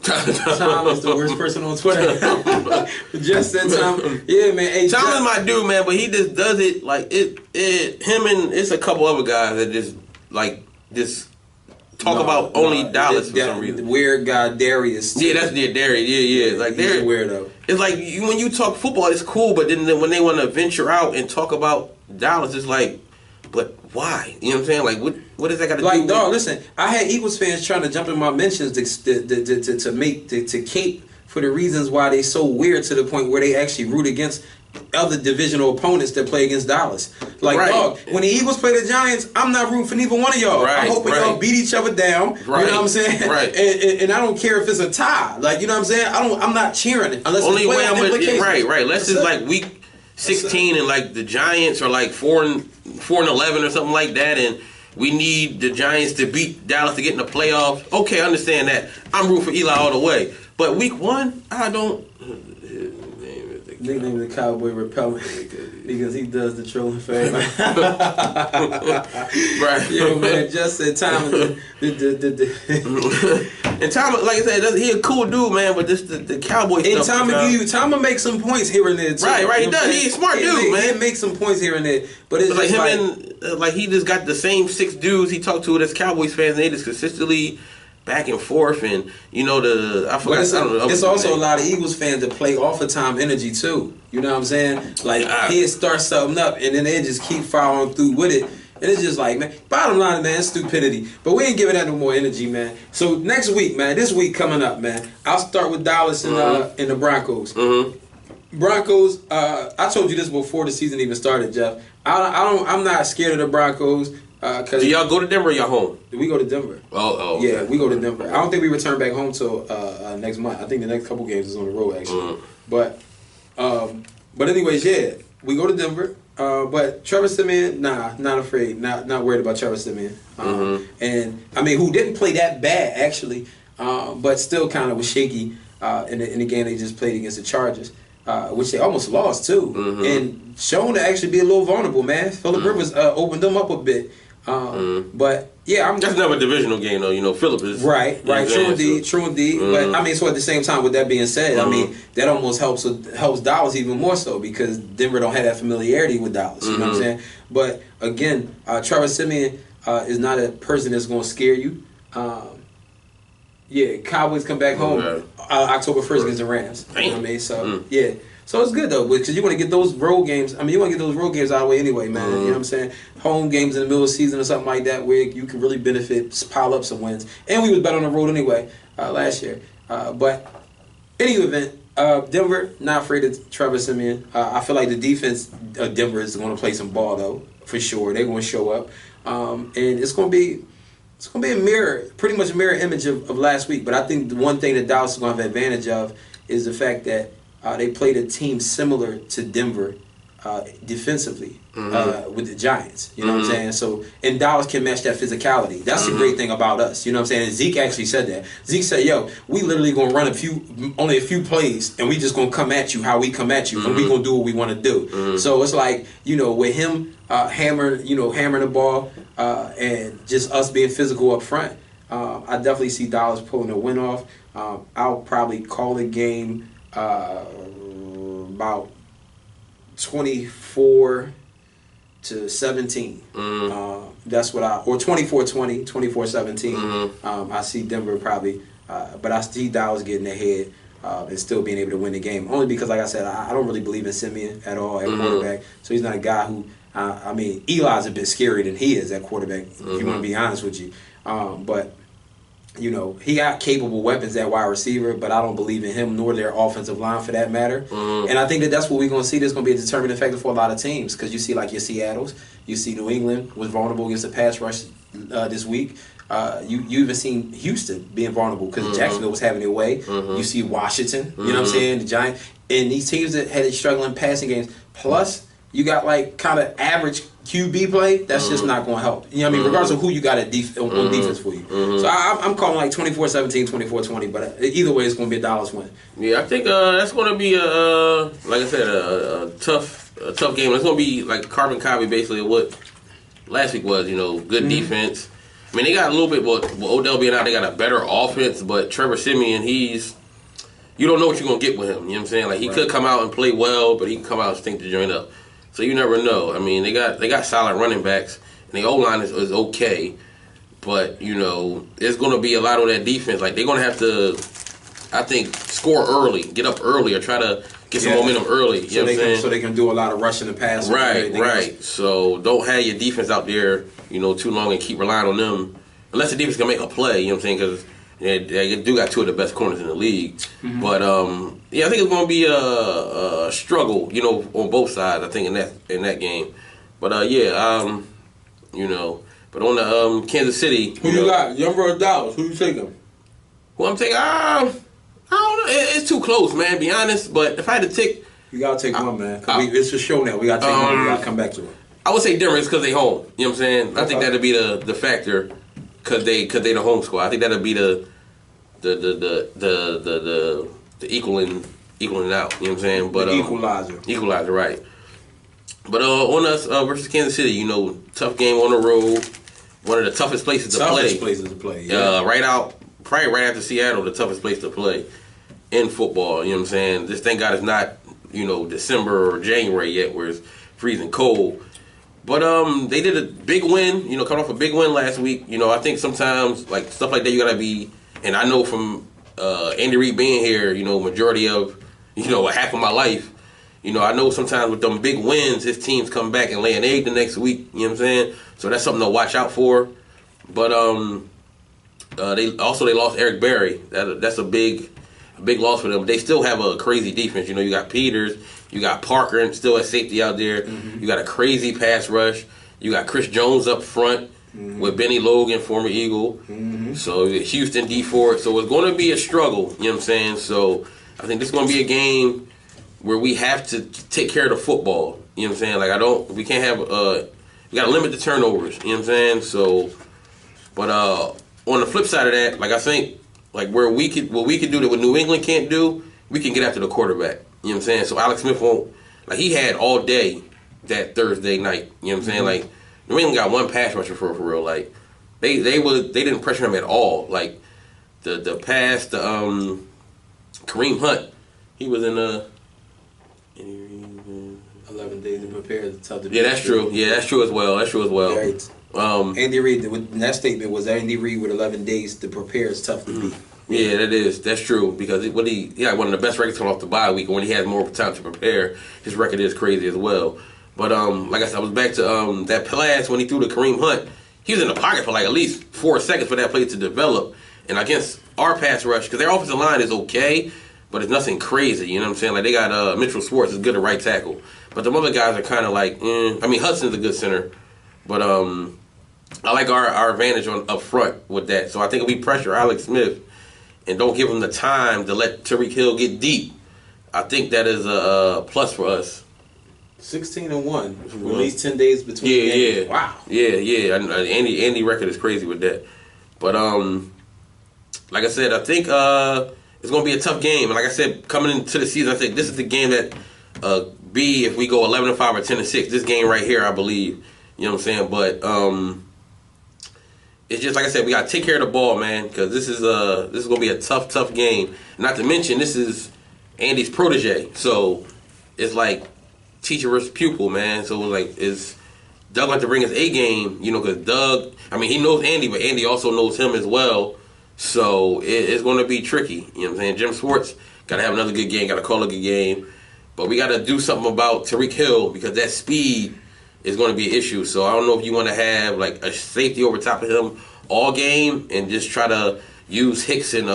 Tom is the worst person on Twitter. Just said Tom. Yeah, man. Hey, Tom is my dude, man, but he just does it like him and it's a couple other guys that just talk about only Dallas for some reason. Weird guy Darius. Yeah, that's Darius. Yeah. Like, he's a weirdo. It's like when you talk football, it's cool, but then when they want to venture out and talk about Dallas, it's like, but why? You know what I'm saying? Like, what is that got to do? Like, dog, listen, I had Eagles fans trying to jump in my mentions to cape for the reasons why they so weird to the point where they actually root against other divisional opponents that play against Dallas. Like, dog, when the Eagles play the Giants, I'm not rooting for neither one of y'all. I'm hoping y'all beat each other down. You know what I'm saying? Right. And I don't care if it's a tie. Like, you know what I'm saying? I'm not cheering it unless only it's way I'm implications. Right. Unless it's like week 16 and like the Giants are like 4-11 or something like that, and we need the Giants to beat Dallas to get in the playoffs. Okay, I understand that. I'm rooting for Eli all the way. But week 1, I don't. Nickname the Cowboy Repellent because he does the trolling thing. Right. Yo, man, just said Tom. And Tom, like I said, he a cool dude, man. But just the Cowboy and stuff. And Tom will make some points here and there too. Right. He does. He's a smart dude, man. He make some points here and there, but it's like just him and like he just got the same 6 dudes he talked to that's Cowboys fans. And they just consistently back and forth, and you know I forgot. It's also a lot of Eagles fans that play off of Tom energy too. You know what I'm saying? Like he'd start something up, and then they just keep following through with it. And it's just like, man, bottom line, man, it's stupidity. But we ain't giving that no more energy, man. So next week, man, this week coming up, man, I'll start with Dallas and the Broncos. Mm-hmm. Broncos. I told you this before the season even started, Jeff. I'm not scared of the Broncos. Do y'all go to Denver or y'all home? We go to Denver. Okay. Yeah, we go to Denver. I don't think we return back home till next month. I think the next couple games is on the road, actually. But anyways, yeah, we go to Denver. But Trevor Siemian, not afraid. Not worried about Trevor Siemian. And, I mean, who didn't play that bad, actually, but still kind of was shaky in the game they just played against the Chargers. Which they almost lost, too. And shown to actually be a little vulnerable, man. Phillip Rivers opened them up a bit. But yeah, that's never a divisional game though. You know, Phillip is right. True indeed. But I mean, so at the same time, with that being said, I mean that almost helps Dallas even more so because Denver don't have that familiarity with Dallas. You know what I'm saying? But again, Trevor Siemian is not a person that's going to scare you. Yeah, Cowboys come back home October 1st against the Rams. You know what I mean? So yeah. So it's good though, because you want to get those road games. I mean, you want to get those road games out of the way anyway, man. You know what I'm saying? Home games in the middle of the season or something like that, where you can really benefit, pile up some wins. And we was better on the road anyway last year. But any event, Denver not afraid of Trevor Siemian. I feel like the defense of Denver is going to play some ball though, for sure. They're going to show up, and it's going to be. It's going to be a mirror, pretty much a mirror image of last week. But I think the one thing that Dallas is going to have advantage of is the fact that they played a team similar to Denver defensively with the Giants. You know what I'm saying? So, and Dallas can match that physicality. That's the great thing about us. You know what I'm saying? And Zeke actually said that. Zeke said, yo, we literally going to run only a few plays, and we just going to come at you how we come at you, and we going to do what we want to do. So it's like, you know, with him hammering the ball and just us being physical up front, I definitely see Dallas pulling a win off. I'll probably call the game about 24-17. That's what or 24-20, 24-17. I see Denver probably, but I see Dallas getting ahead and still being able to win the game. Only because, like I said, I don't really believe in Siemian at all at quarterback. So he's not a guy who, I mean, Eli's a bit scarier than he is at quarterback, if you want to be honest with you. But you know, he got capable weapons at wide receiver, but I don't believe in him nor their offensive line for that matter. And I think that's what we're going to see. There's going to be a determining factor for a lot of teams because you see like your Seattles, you see New England was vulnerable against the pass rush this week. You even seen Houston being vulnerable because Jacksonville was having their way. You see Washington, you know what I'm saying, the Giants, and these teams that had struggling passing games. Plus, you got like kind of average QB play. That's just not going to help. You know what I mean? Regardless of who you got on defense for you. So I'm calling like 24-17, 24-20. But either way, it's going to be a Dallas win. Yeah, I think that's going to be like I said, a tough game. It's going to be like carbon copy basically of what last week was. You know, good defense. I mean, they got a little bit, with Odell being out, they got a better offense, but Trevor Siemian, you don't know what you're going to get with him. You know what I'm saying? Like, he could come out and play well, but he can come out and stink the joint up. So you never know. I mean, they got solid running backs, and the O-line is okay, but, you know, there's going to be a lot of that defense. Like, they're going to have to, I think, score early, get up early, or try to get some momentum early. You know what I'm saying? So they can do a lot of rushing and passing. Right. So don't have your defense out there, you know, too long and keep relying on them. Unless the defense can make a play, you know what I'm saying? Because they do got two of the best corners in the league. But, yeah, I think it's going to be a struggle, you know, on both sides, I think, in that game. But, yeah, you know. But on the Kansas City. Who you got? Denver or Dallas? Who you taking? Who I'm taking? I don't know. It's too close, man, to be honest. But if I had to take. You got to take one, man. It's a show now. We got to take one. We got to come back to it. I would say Denver is because they home. You know what I'm saying? I think that'd be the factor because they the home squad. I think that'd be the equaling out. You know what I'm saying? But equalizer, right? But on us versus Kansas City, you know, tough game on the road. One of the toughest places to play. Yeah. Probably right after Seattle, the toughest place to play in football. You know what I'm saying? This, thank God, it's not, you know, December or January yet, where it's freezing cold. But they did a big win. You know, coming off a big win last week. You know, I think sometimes like stuff like that, you gotta be. And I know from Andy Reid being here, you know, majority of, you know, half of my life. You know, I know sometimes with them big wins, his teams come back and lay an egg the next week. You know what I'm saying? So that's something to watch out for. But they lost Eric Berry. That's a big loss for them. They still have a crazy defense. You know, you got Peters, you got Parker, and still at safety out there. You got a crazy pass rush. You got Chris Jones up front with Benny Logan, former Eagle. So Houston D Ford. So it's going to be a struggle. You know what I'm saying? So I think this is going to be a game where we have to take care of the football. You know what I'm saying? Like we can't have we got to limit the turnovers. You know what I'm saying? So, but on the flip side of that, like I think, like what we could do that what New England can't do, we can get after the quarterback. You know what I'm saying? So Alex Smith won't, like he had all day that Thursday night. You know what I'm saying? Like New England got one pass rusher for real. Like they didn't pressure him at all. Like the pass to Kareem Hunt, he was in 11 days to prepare is tough to do. Yeah, that's true. Yeah, that's true as well. Andy Reid, that statement was Andy Reid with 11 days to prepare is tough to beat. Yeah, that's true because he had one of the best records coming off the bye week, and when he has more time to prepare, his record is crazy as well. But like I said, I was back to that pass when he threw to Kareem Hunt. He was in the pocket for like at least 4 seconds for that play to develop, and against our pass rush, because their offensive line is okay, but it's nothing crazy. You know what I'm saying? Like they got Mitchell Schwartz is good at right tackle, but the other guys are kind of like, I mean Hudson's a good center, but I like our advantage on up front with that. So I think if we pressure Alex Smith and don't give him the time to let Tyreek Hill get deep, I think that is a plus for us. 16-1, at least 10 days between games. Wow. Yeah. Andy record is crazy with that, but like I said, I think it's going to be a tough game. And like I said, coming into the season, I think this is the game that if we go 11-5 or 10-6, this game right here, I believe. You know what I'm saying? But it's just like I said, we got to take care of the ball, man, because this is going to be a tough game. Not to mention, this is Andy's protege, so it's like teacher versus pupil, man. So it's Doug like to bring his A game, you know, because Doug, I mean, he knows Andy, but Andy also knows him as well. So it's going to be tricky. You know what I'm saying? Jim Schwartz got to have another good game, got to call a good game. But we got to do something about Tyreek Hill because that speed is going to be an issue. So I don't know if you want to have like a safety over top of him all game and just try to use Hicks and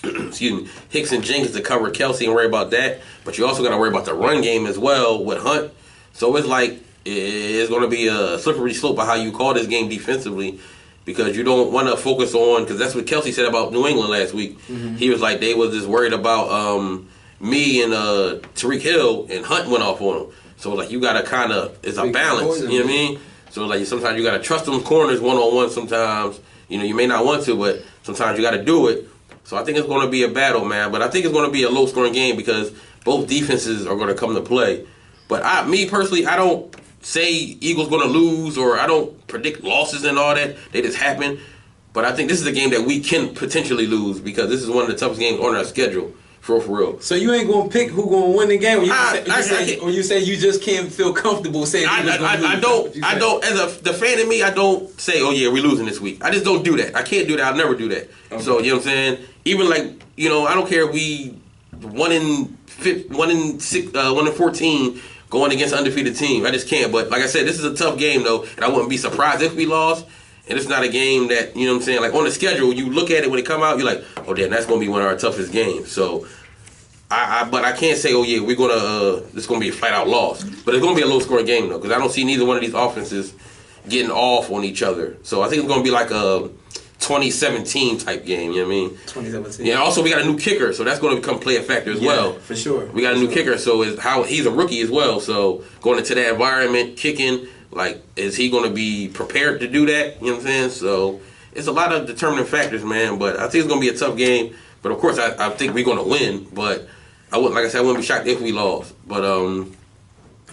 Hicks and Jenkins to cover Kelsey and worry about that. But you also got to worry about the run game as well with Hunt. So it's like it's going to be a slippery slope of how you call this game defensively, because you don't want to focus on, because that's what Kelsey said about New England last week. He was like, they was just worried about me and Tyreek Hill, and Hunt went off on him. So like, you got to kind of, it's a balance, you know what I mean? So like, sometimes you got to trust them corners one-on-one sometimes. You know, you may not want to, but sometimes you got to do it. So I think it's going to be a battle, man. But I think it's going to be a low-scoring game because both defenses are going to come to play. But me personally, I don't say Eagles going to lose, or I don't predict losses and all that. They just happen. But I think this is a game that we can potentially lose because this is one of the toughest games on our schedule. For real. So you ain't gonna pick who gonna win the game, or you say you just can't feel comfortable saying who's gonna lose? I don't. As the fan in me, I don't say, "Oh yeah, we're losing this week." I just don't do that. I can't do that. I'll never do that. Okay. So you know what I'm saying. Even like, you know, I don't care if we 1-6, 1-14 going against an undefeated team. I just can't. But like I said, this is a tough game though, and I wouldn't be surprised if we lost. And it's not a game that, you know what I'm saying, like on the schedule, you look at it when it come out, you're like, oh damn, that's gonna be one of our toughest games. So but I can't say, oh yeah, we're gonna this gonna be a flat out loss. But it's gonna be a low scoring game though, because I don't see neither one of these offenses getting off on each other. So I think it's gonna be like a 2017 type game, you know what I mean? 2017. Yeah, also we got a new kicker, so that's gonna play a factor as well. For sure. We got a new kicker, so he's a rookie as well. So going into that environment, kicking, like, is he gonna be prepared to do that? You know what I'm saying? So it's a lot of determining factors, man. But I think it's gonna be a tough game. But of course, I think we're gonna win. But I wouldn't be shocked if we lost. But all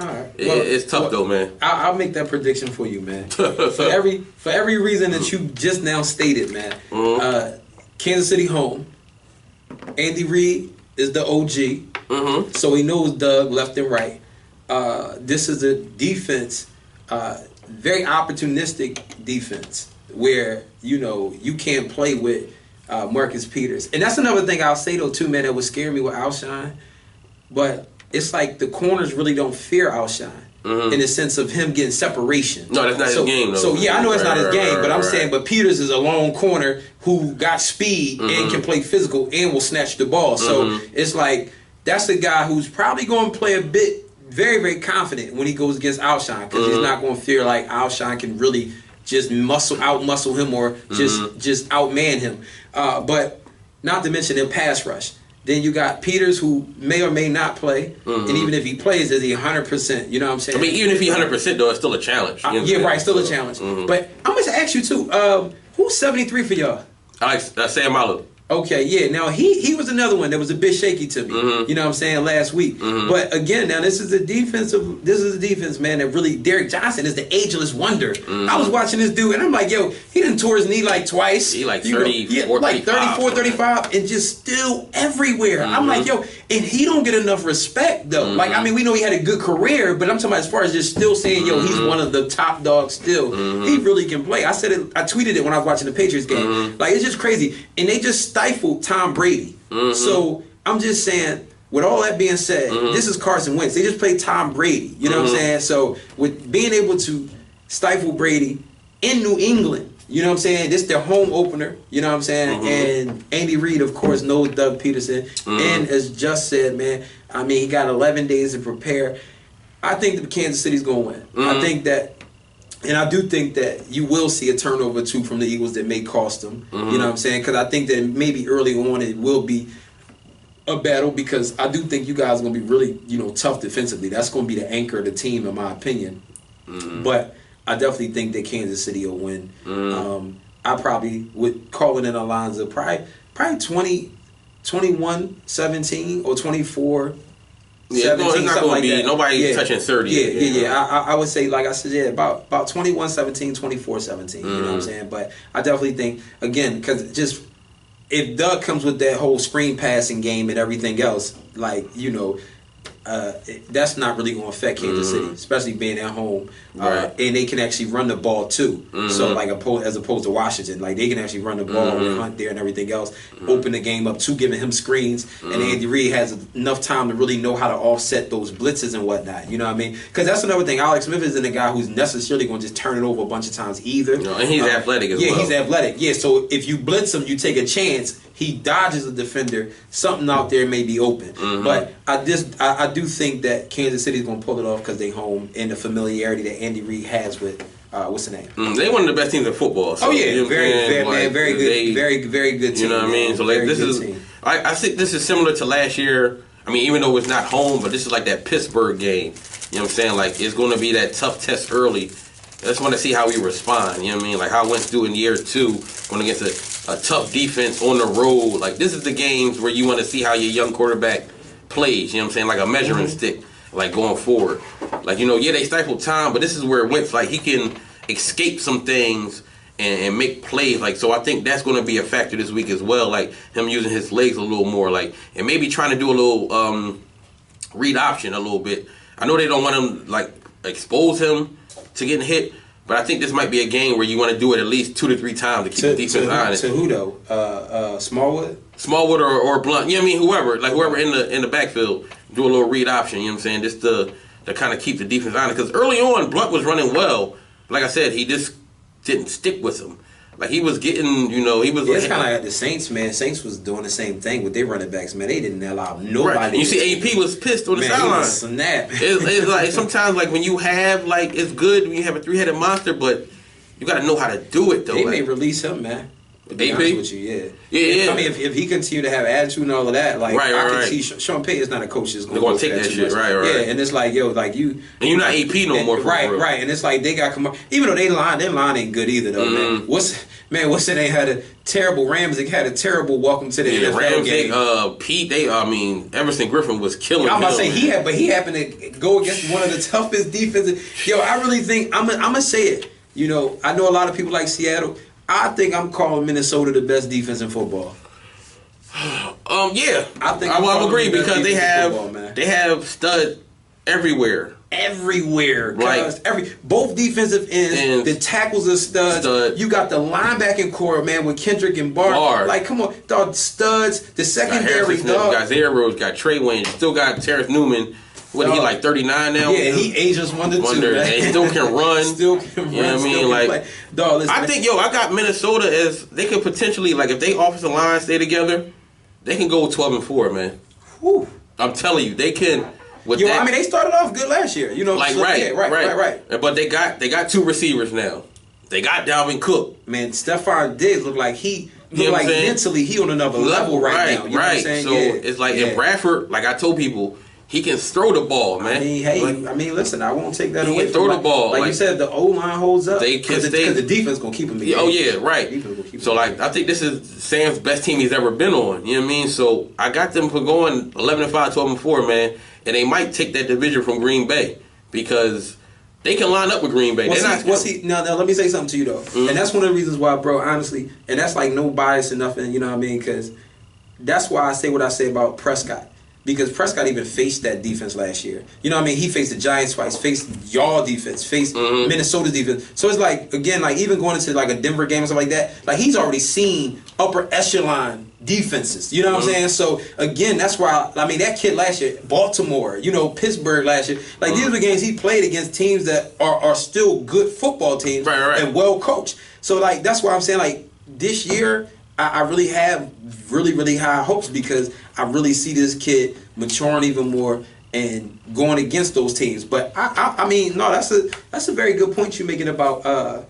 right. It's tough though, man. I'll make that prediction for you, man. for every reason that you just now stated, man. Kansas City home. Andy Reid is the OG, so he knows Doug left and right. This is a defense, very opportunistic defense, where you can't play with Marcus Peters. And that's another thing I'll say though too, man, that would scare me with Alshon. But it's like the corners really don't fear Alshon in the sense of him getting separation. No, that's not his game though. So yeah, I know it's not his game, but I'm saying, but Peters is a lone corner who got speed and can play physical and will snatch the ball. So it's like that's a guy who's probably going to play a bit very, very confident when he goes against Alshon, because he's not going to fear like Alshon can really just out-muscle him or just outman him. But not to mention their pass rush. Then you got Peters, who may or may not play, and even if he plays, is he 100%? You know what I'm saying? I mean, even if he 100% though, it's still a challenge. Yeah, right, still a challenge. But I'm going to ask you too, who's 73 for y'all? I like Sam Malo. Okay, yeah. Now, he was another one that was a bit shaky to me, you know what I'm saying, last week. But again, now this is a defense, man, that really, Derek Johnson is the ageless wonder. I was watching this dude, and I'm like, yo, he done tore his knee like twice. He like 34, like 34, 35, and just still everywhere. I'm like, yo, and he don't get enough respect, though. Like, I mean, we know he had a good career, but I'm talking about as far as just still saying, yo, he's one of the top dogs still. He really can play. I said it, I tweeted it when I was watching the Patriots game. Like, it's just crazy. And they just stifled Tom Brady. So I'm just saying, with all that being said, this is Carson Wentz. They just played Tom Brady. You know what I'm saying? So with being able to stifle Brady in New England, you know what I'm saying? This is their home opener. You know what I'm saying? And Andy Reid, of course, knows Doug Peterson. And as Just said, man, I mean, he got 11 days to prepare. I think that Kansas City's going to win. I think that. And I do think that you will see a turnover, too, from the Eagles that may cost them. You know what I'm saying? Because I think that maybe early on it will be a battle, because I do think you guys are going to be really, tough defensively. That's going to be the anchor of the team, in my opinion. But I definitely think that Kansas City will win. I probably would call it in the lines of probably 21-17 or 24. Yeah, it's not going to be nobody touching 30. Yeah. I would say, like I said, about 21-17, 24-17. You know what I'm saying? But I definitely think, again, because just if Doug comes with that whole screen passing game and everything else, like, that's not really going to affect Kansas City, especially being at home. And they can actually run the ball too. So like as opposed to Washington, like they can actually run the ball with Hunt there and everything else, open the game up too, giving him screens. And Andy Reid has enough time to really know how to offset those blitzes and whatnot. You know what I mean? Because that's another thing. Alex Smith isn't a guy who's necessarily going to just turn it over a bunch of times either. And he's athletic as well. Yeah, he's athletic. Yeah, so if you blitz him, you take a chance. he dodges a defender, something out there may be open. But I do think that Kansas City's going to pull it off because they home and the familiarity that Andy Reid has with what's the name? They one of the best teams in football. So, You know very good, very good team. You know what I mean? So very this good is, team. I think this is similar to last year. I mean, even though it's not home, but this is like that Pittsburgh game. You know what I'm saying? Like, it's going to be that tough test early. I just want to see how we respond. You know what I mean? Like how Wentz do in year 2, going against a tough defense on the road. Like, this is the games where you want to see how your young quarterback plays. You know what I'm saying? Like a measuring stick, like going forward. Like, you know, yeah, they stifled time, but this is where Wentz, like, he can escape some things and make plays. Like, so I think that's going to be a factor this week as well. Like, him using his legs a little more. Like, and maybe trying to do a little read option a little bit. I know they don't want him, like, expose him to getting hit, but I think this might be a game where you want to do it at least 2 to 3 times to keep the defense honest. To who though? Smallwood or Blunt. You know what I mean? Whoever, like whoever in the backfield, do a little read option. You know what I'm saying? Just to kind of keep the defense honest. Because early on, Blunt was running well. But like I said, he just didn't stick with him. Like he was getting, you know, he was. Yeah, it's kind of like the Saints, man. Saints was doing the same thing with their running backs, man. They didn't allow nobody. Right. You see, AP was pissed on the sideline. Snap. It's like sometimes, like when you have, like it's good when you have a 3-headed monster, but you got to know how to do it though. They like, may release him, man. To be AP? honest with you, yeah. Yeah. I mean, if he continue to have attitude and all of that, like I can see Sean Payton's not a coach that's going to take that shit, right? Yeah, and it's like, yo, like you, and you're not AP no more, right? And it's like they got come up, even though their line ain't good either, though, man. What's it? They had a terrible Ramsey had a terrible welcome to the NFL game. Pete, Everson Griffin was killing. I'm about to say he happened to go against one of the toughest defenses. Yo, I really think I'm gonna say it. You know, I know a lot of people like Seattle. I think I'm calling Minnesota the best defense in football. Yeah, I think I agree because they have stud everywhere. Like both defensive ends, the tackles are studs. You got the linebacking core, man, with Kendrick and Barr. Like, come on, dog, studs. The secondary, dog. Got Zero, got Trey Wayne, still got Terrence Newman. What, he like 39 now? Yeah, he ages 1 to 2. And he still can run. You know what I mean? Like, dog, listen, I think, I got Minnesota as they could potentially, like, if they offensive line stay together, they can go 12-4, man. Whew. I'm telling you, they can. I mean, they started off good last year. You know, like, so, right. But they got 2 receivers now. They got Dalvin Cook. Man, Stephon Diggs look like mentally he on another level right now. You know what I'm saying? So it's like in Bradford, like I told people, he can throw the ball, man. I mean, listen, I won't take that away. He can throw the ball. Like you said, the O-line holds up. They can because the defense going to keep him in the game. Oh, yeah, right. So, like, I think this is Sam's best team he's ever been on. You know what I mean? So, I got them for going 11-5, 12-4, man. And they might take that division from Green Bay because they can line up with Green Bay. Now, let me say something to you, though. Mm-hmm. And that's one of the reasons why, bro, honestly, and that's like no bias or nothing, you know what I mean? Because that's why I say what I say about Prescott. Because Prescott even faced that defense last year. You know what I mean? He faced the Giants twice, faced y'all defense, faced Minnesota's defense. So it's like, again, like even going into like a Denver game or something like that, like he's already seen upper echelon defenses. You know what I'm saying? So again, that's why, I mean, that kid last year, Baltimore, Pittsburgh last year, like these were games he played against teams that are still good football teams and well coached. So like, that's why I'm saying like this year, I really have really high hopes because I really see this kid maturing even more and going against those teams. But I mean, no, that's a very good point you're making about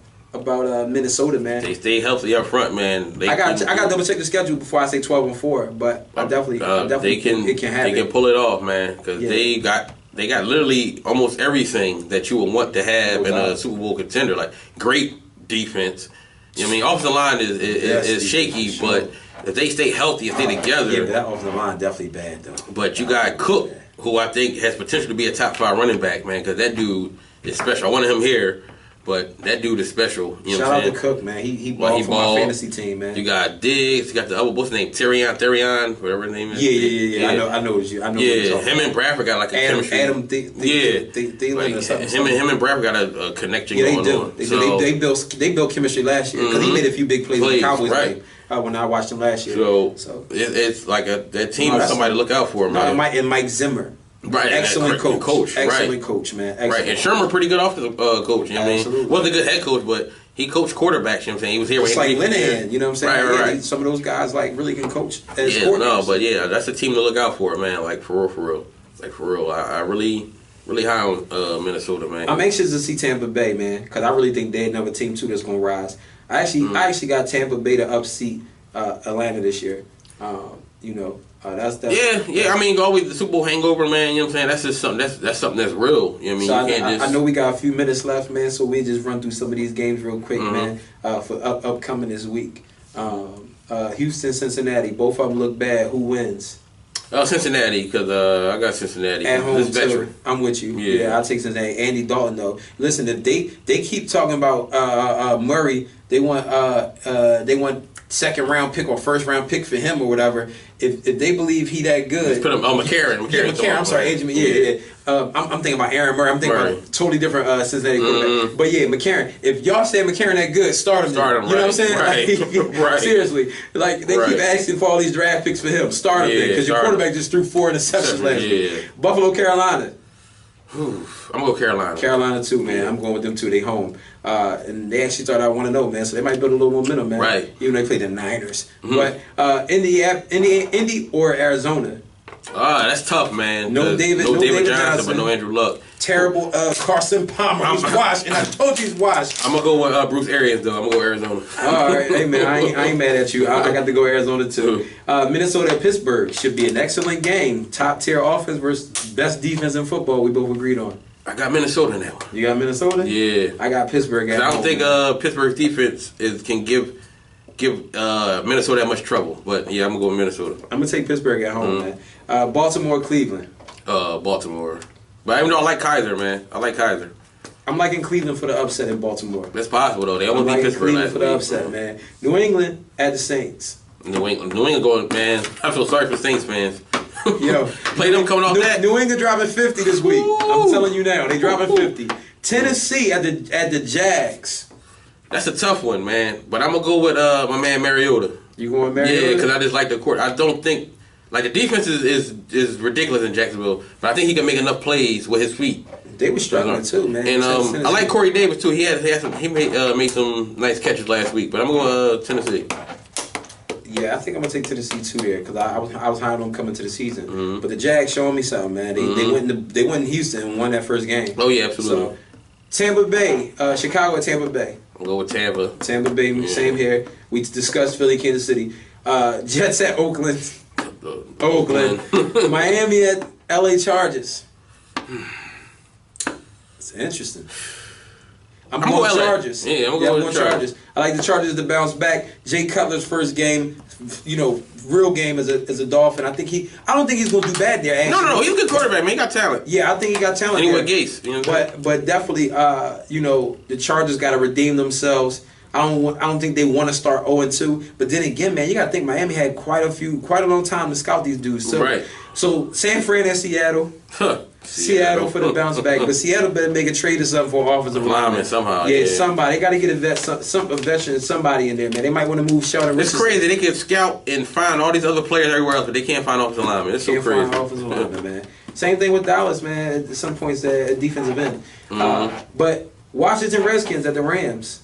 Minnesota, man. They stay healthy up front, man. I got to double check the schedule before I say 12-4, but I definitely think it can happen. They can pull it off, man, because they got literally almost everything that you would want to have in a Super Bowl contender, like great defense. You know what I mean? Offensive line is shaky, but if they stay healthy, if they together. Yeah, but that offensive line definitely bad, though. But you got Cook, who I think has potential to be a top 5 running back, man, because that dude is special. I wanted him here, but that dude is special. You know Shout what I'm out saying? to Cook, man. He balled for my fantasy team, man. You got Diggs. You got the other, what's his name? Therion, whatever his name is. Yeah. I know it's you. I know him and Bradford got like a chemistry. Adam Thielen or something. Him and Bradford got a connection going on. They built chemistry last year because he made a few big plays in the Cowboys game when I watched him last year. So it's like that team is somebody to look out for, man. And Mike Zimmer. Right, excellent coach. Excellent coach, man. Right, and Shermer pretty good offensive coach. You know what I mean? Wasn't a good head coach, but he coached quarterbacks. You know what I'm saying? He was here It's with like Linehan, you know what I'm saying? Right, Yeah, right. some of those guys like really can coach as Yeah, coordinators. no, but yeah, that's a team to look out for, man. Like for real. Like for real. I really high on Minnesota, man. I'm anxious to see Tampa Bay, man, because I really think they're another team too that's gonna rise. I actually got Tampa Bay to upseat Atlanta this year. That's Yeah. I mean, always the Super Bowl hangover, man. You know what I'm saying? That's just something. That's something that's real. You know what I mean? So You can't just. I know we got a few minutes left, man. So we just run through some of these games real quick, Mm-hmm. man. For upcoming this week, Houston, Cincinnati, both of them look bad. Who wins? Cincinnati, because I got Cincinnati. At home, This too. veteran. I'm with you. Yeah. Yeah, I'll take Cincinnati. Andy Dalton, though. Listen, if they keep talking about Murray, they want second round pick or first round pick for him or whatever. If they believe he that good, Let's put him. McCarron. yeah, McCarron. I'm sorry, Agent. Yeah. I'm thinking about Aaron Murray. I'm thinking Murray. about totally different Cincinnati quarterback. But yeah, McCarron. If y'all say McCarron that good, start him. Start him, You know what I'm right, saying? right, right. Seriously, like they keep Right. asking for all these draft picks for him. Start him Yeah, because your start him. quarterback just threw 4 interceptions last week. Yeah. Buffalo, Carolina. I'm gonna go Carolina. Carolina too, man. I'm going with them too. They home, and they actually started out 1-0, man. So they might build a little momentum, man. Right. Even though they played the Niners, but Indy or Arizona. That's tough, man. No 'cause David Johnson, but no Andrew Luck. Terrible Carson Palmer. He's washed, and I told you he's washed. I'm gonna go with Bruce Arians though. I'm gonna go Arizona. All right, hey man, I ain't mad at you. I got to go Arizona too. Minnesota and Pittsburgh should be an excellent game. Top tier offense versus best defense in football. We both agreed on. I got Minnesota in that one. You got Minnesota? Yeah. I got Pittsburgh. At I don't home. think Pittsburgh's defense can give Minnesota that much trouble. But yeah, I'm gonna go with Minnesota. I'm gonna take Pittsburgh at home, man. Baltimore, Cleveland. Baltimore. But even though I like Kaiser, man, I like Kaiser. I'm liking Cleveland for the upset in Baltimore. That's possible though. They I'm almost beat liking Pittsburgh Cleveland last for the week. upset, man. New England at the Saints. New England going, man. I feel sorry for Saints fans. Yo, Play them coming off that. New England dropping 50 this week. I'm Ooh. telling you now, they dropping 50. Tennessee at the Jags. That's a tough one, man. But I'm gonna go with my man Mariota. You going Mariota? Yeah, because I just like the court. I don't think the defense is ridiculous in Jacksonville, but I think he can make enough plays with his feet. They were struggling too, man. And Tennessee. I like Corey Davis too. He made some nice catches last week. But I'm going Tennessee. Yeah, I think I'm gonna take Tennessee too there because I was high on them coming to the season. Mm-hmm. But the Jags showing me something, man. They went in Houston and won that first game. Oh yeah, absolutely. So, Tampa Bay, Chicago at Tampa Bay. I'm going with Tampa. Tampa Bay, same here. We discussed Philly, Kansas City. Jets at Oakland. Oakland. Miami at LA Chargers. It's interesting. I'm going going LA. Chargers. Yeah, I'm going with Chargers. I like the Chargers to bounce back. Jay Cutler's first game, real game as a Dolphin. I don't think he's going to do bad there. Actually. No, he's a good quarterback, man. He got talent. Yeah, I think he got talent. Anyway, there. Gase. You know what I'm saying? But definitely, the Chargers got to redeem themselves. I don't think they want to start 0-2. But then again, man, you got to think Miami had quite a long time to scout these dudes. So, Right. So San Fran and Seattle. Huh. Seattle for the bounce back, but Seattle better make a trade or something for an offensive lineman somehow. Yeah, Yeah. somebody. They got to get a veteran, somebody in there, man. They might want to move Sheldon It's Richardson. crazy. They can scout and find all these other players everywhere else, but they can't find offensive linemen. It's so Can't crazy. find offensive lineman, man. Same thing with Dallas, man. At some points, at defensive end. But Washington Redskins at the Rams.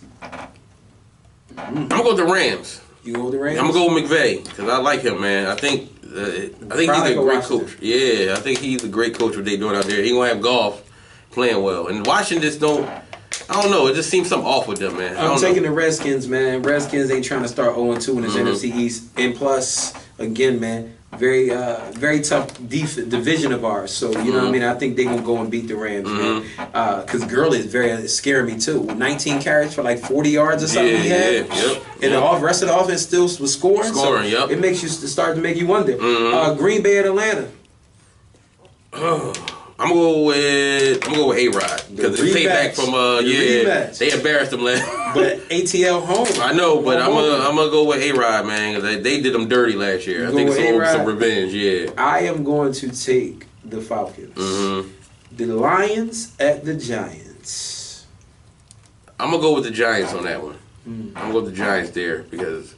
I'm gonna go with the Rams. You go with the Rams? I'm gonna go with McVay because I like him, man. I think he's a Chronicle great Washington. coach. Yeah, I think he's a great coach. What they doing out there? He gonna have golf playing well, and Washington just don't. I don't know. It just seems something off with them, man. I'm taking the Redskins, man. Redskins ain't trying to start 0-2 in this NFC East. And plus, again, man, very tough division of ours. So, you know what I mean? I think they're going to go and beat the Rams, man. Because Gurley is very scaring me, too. 19 carries for like 40 yards or something he had. Yep. And the rest of the offense still was scoring. Scoring, so yep. It makes you start to make you wonder. Green Bay at Atlanta. I'm gonna go with A-Rod because The it's payback rematch. from The rematch. they embarrassed them last. But ATL home. I know, but I'm Home. gonna go with A-Rod, man, because they did them dirty last year. I go think it's with A-Rod? some revenge. Yeah. I am going to take the Falcons. The Lions at the Giants. I'm gonna go with the Giants on that one. I'm gonna go with the Giants there because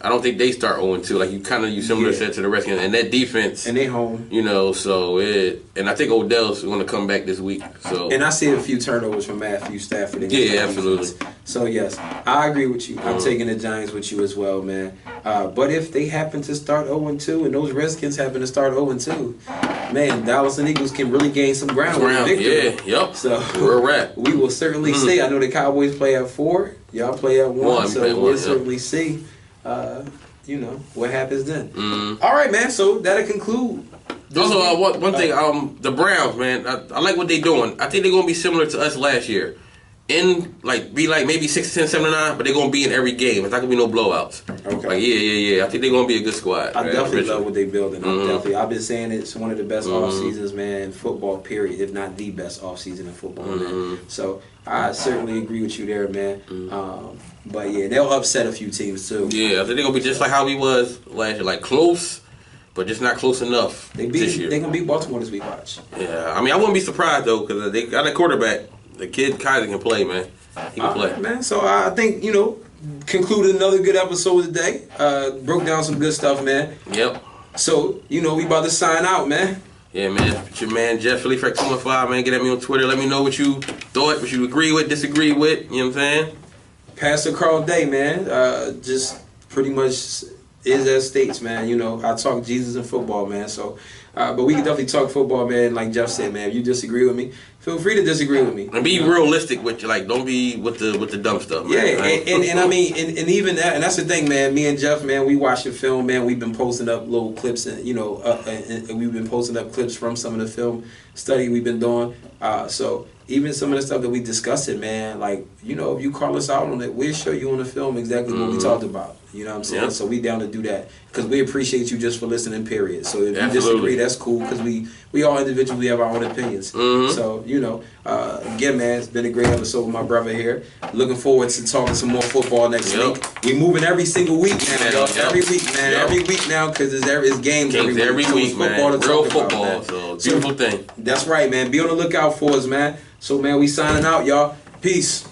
I don't think they start 0-2. Like you similar said to the Redskins, and that defense, And they home. So and I think Odell's going to come back this week. So And I see a few turnovers from Matthew Stafford. Yeah, absolutely. So yes, I agree with you. I'm taking the Giants with you as well, man. But if they happen to start 0-2 and those Redskins happen to start 0-2, man, Dallas and Eagles can really gain some ground. with a victory. Yeah, yep. So we're a wrap. we will certainly see. I know the Cowboys play at 4. Y'all play at 1. So we'll certainly see. What happens then. All right, man. So that'll conclude. Also, one thing, the Browns, man, I like what they're doing. I think they're gonna be similar to us last year, be like maybe 6-10, 7-9, but they're gonna be in every game. It's not gonna be no blowouts. Okay. Like yeah. I think they're gonna be a good squad. I man. definitely love what they're building. I've been saying it's one of the best off seasons, man, in football. Period, if not the best off season in football, man. So I certainly agree with you there, man. But yeah, they'll upset a few teams too. Yeah, I think they're gonna be just like how we was last year, like close, but just not close enough this year. They're gonna beat Baltimore this week. Watch. Yeah, I mean, I wouldn't be surprised though because they got a quarterback. The kid Kaiser can play, man. He can play, man. So I think concluded another good episode today. Broke down some good stuff, man. Yep. So we about to sign out, man. Yeah, man. It's your man Jeff Philly Freck 215, man. Get at me on Twitter. Let me know what you thought, what you agree with, disagree with. You know what I'm saying? Pastor Carl Day, man. Just pretty much is as states, man. I talk Jesus and football, man. So, but we can definitely talk football, man. Like Jeff said, man. If you disagree with me, feel free to disagree with me. And be realistic with you. Like, don't be with the dumb stuff, man. Yeah, right? and I mean, and even that, and that's the thing, man. Me and Jeff, man, we watch the film, man. We've been posting up little clips, and and we've been posting up clips from some of the film study we've been doing. So even some of the stuff that we discussed, man, like if you call us out on it, we'll show you on the film exactly what we talked about. You know what I'm saying? Yep. So we down to do that because we appreciate you just for listening. Period. So if you disagree, that's cool because we all individually have our own opinions. So again, man, it's been a great episode with my brother here. Looking forward to talking some more football next week. We moving every single week, man. Y'all. Every week, man. Every week now because it's games every week. So man. Real football. About, so beautiful thing. That's right, man. Be on the lookout for us, man. So man, we signing out, y'all. Peace.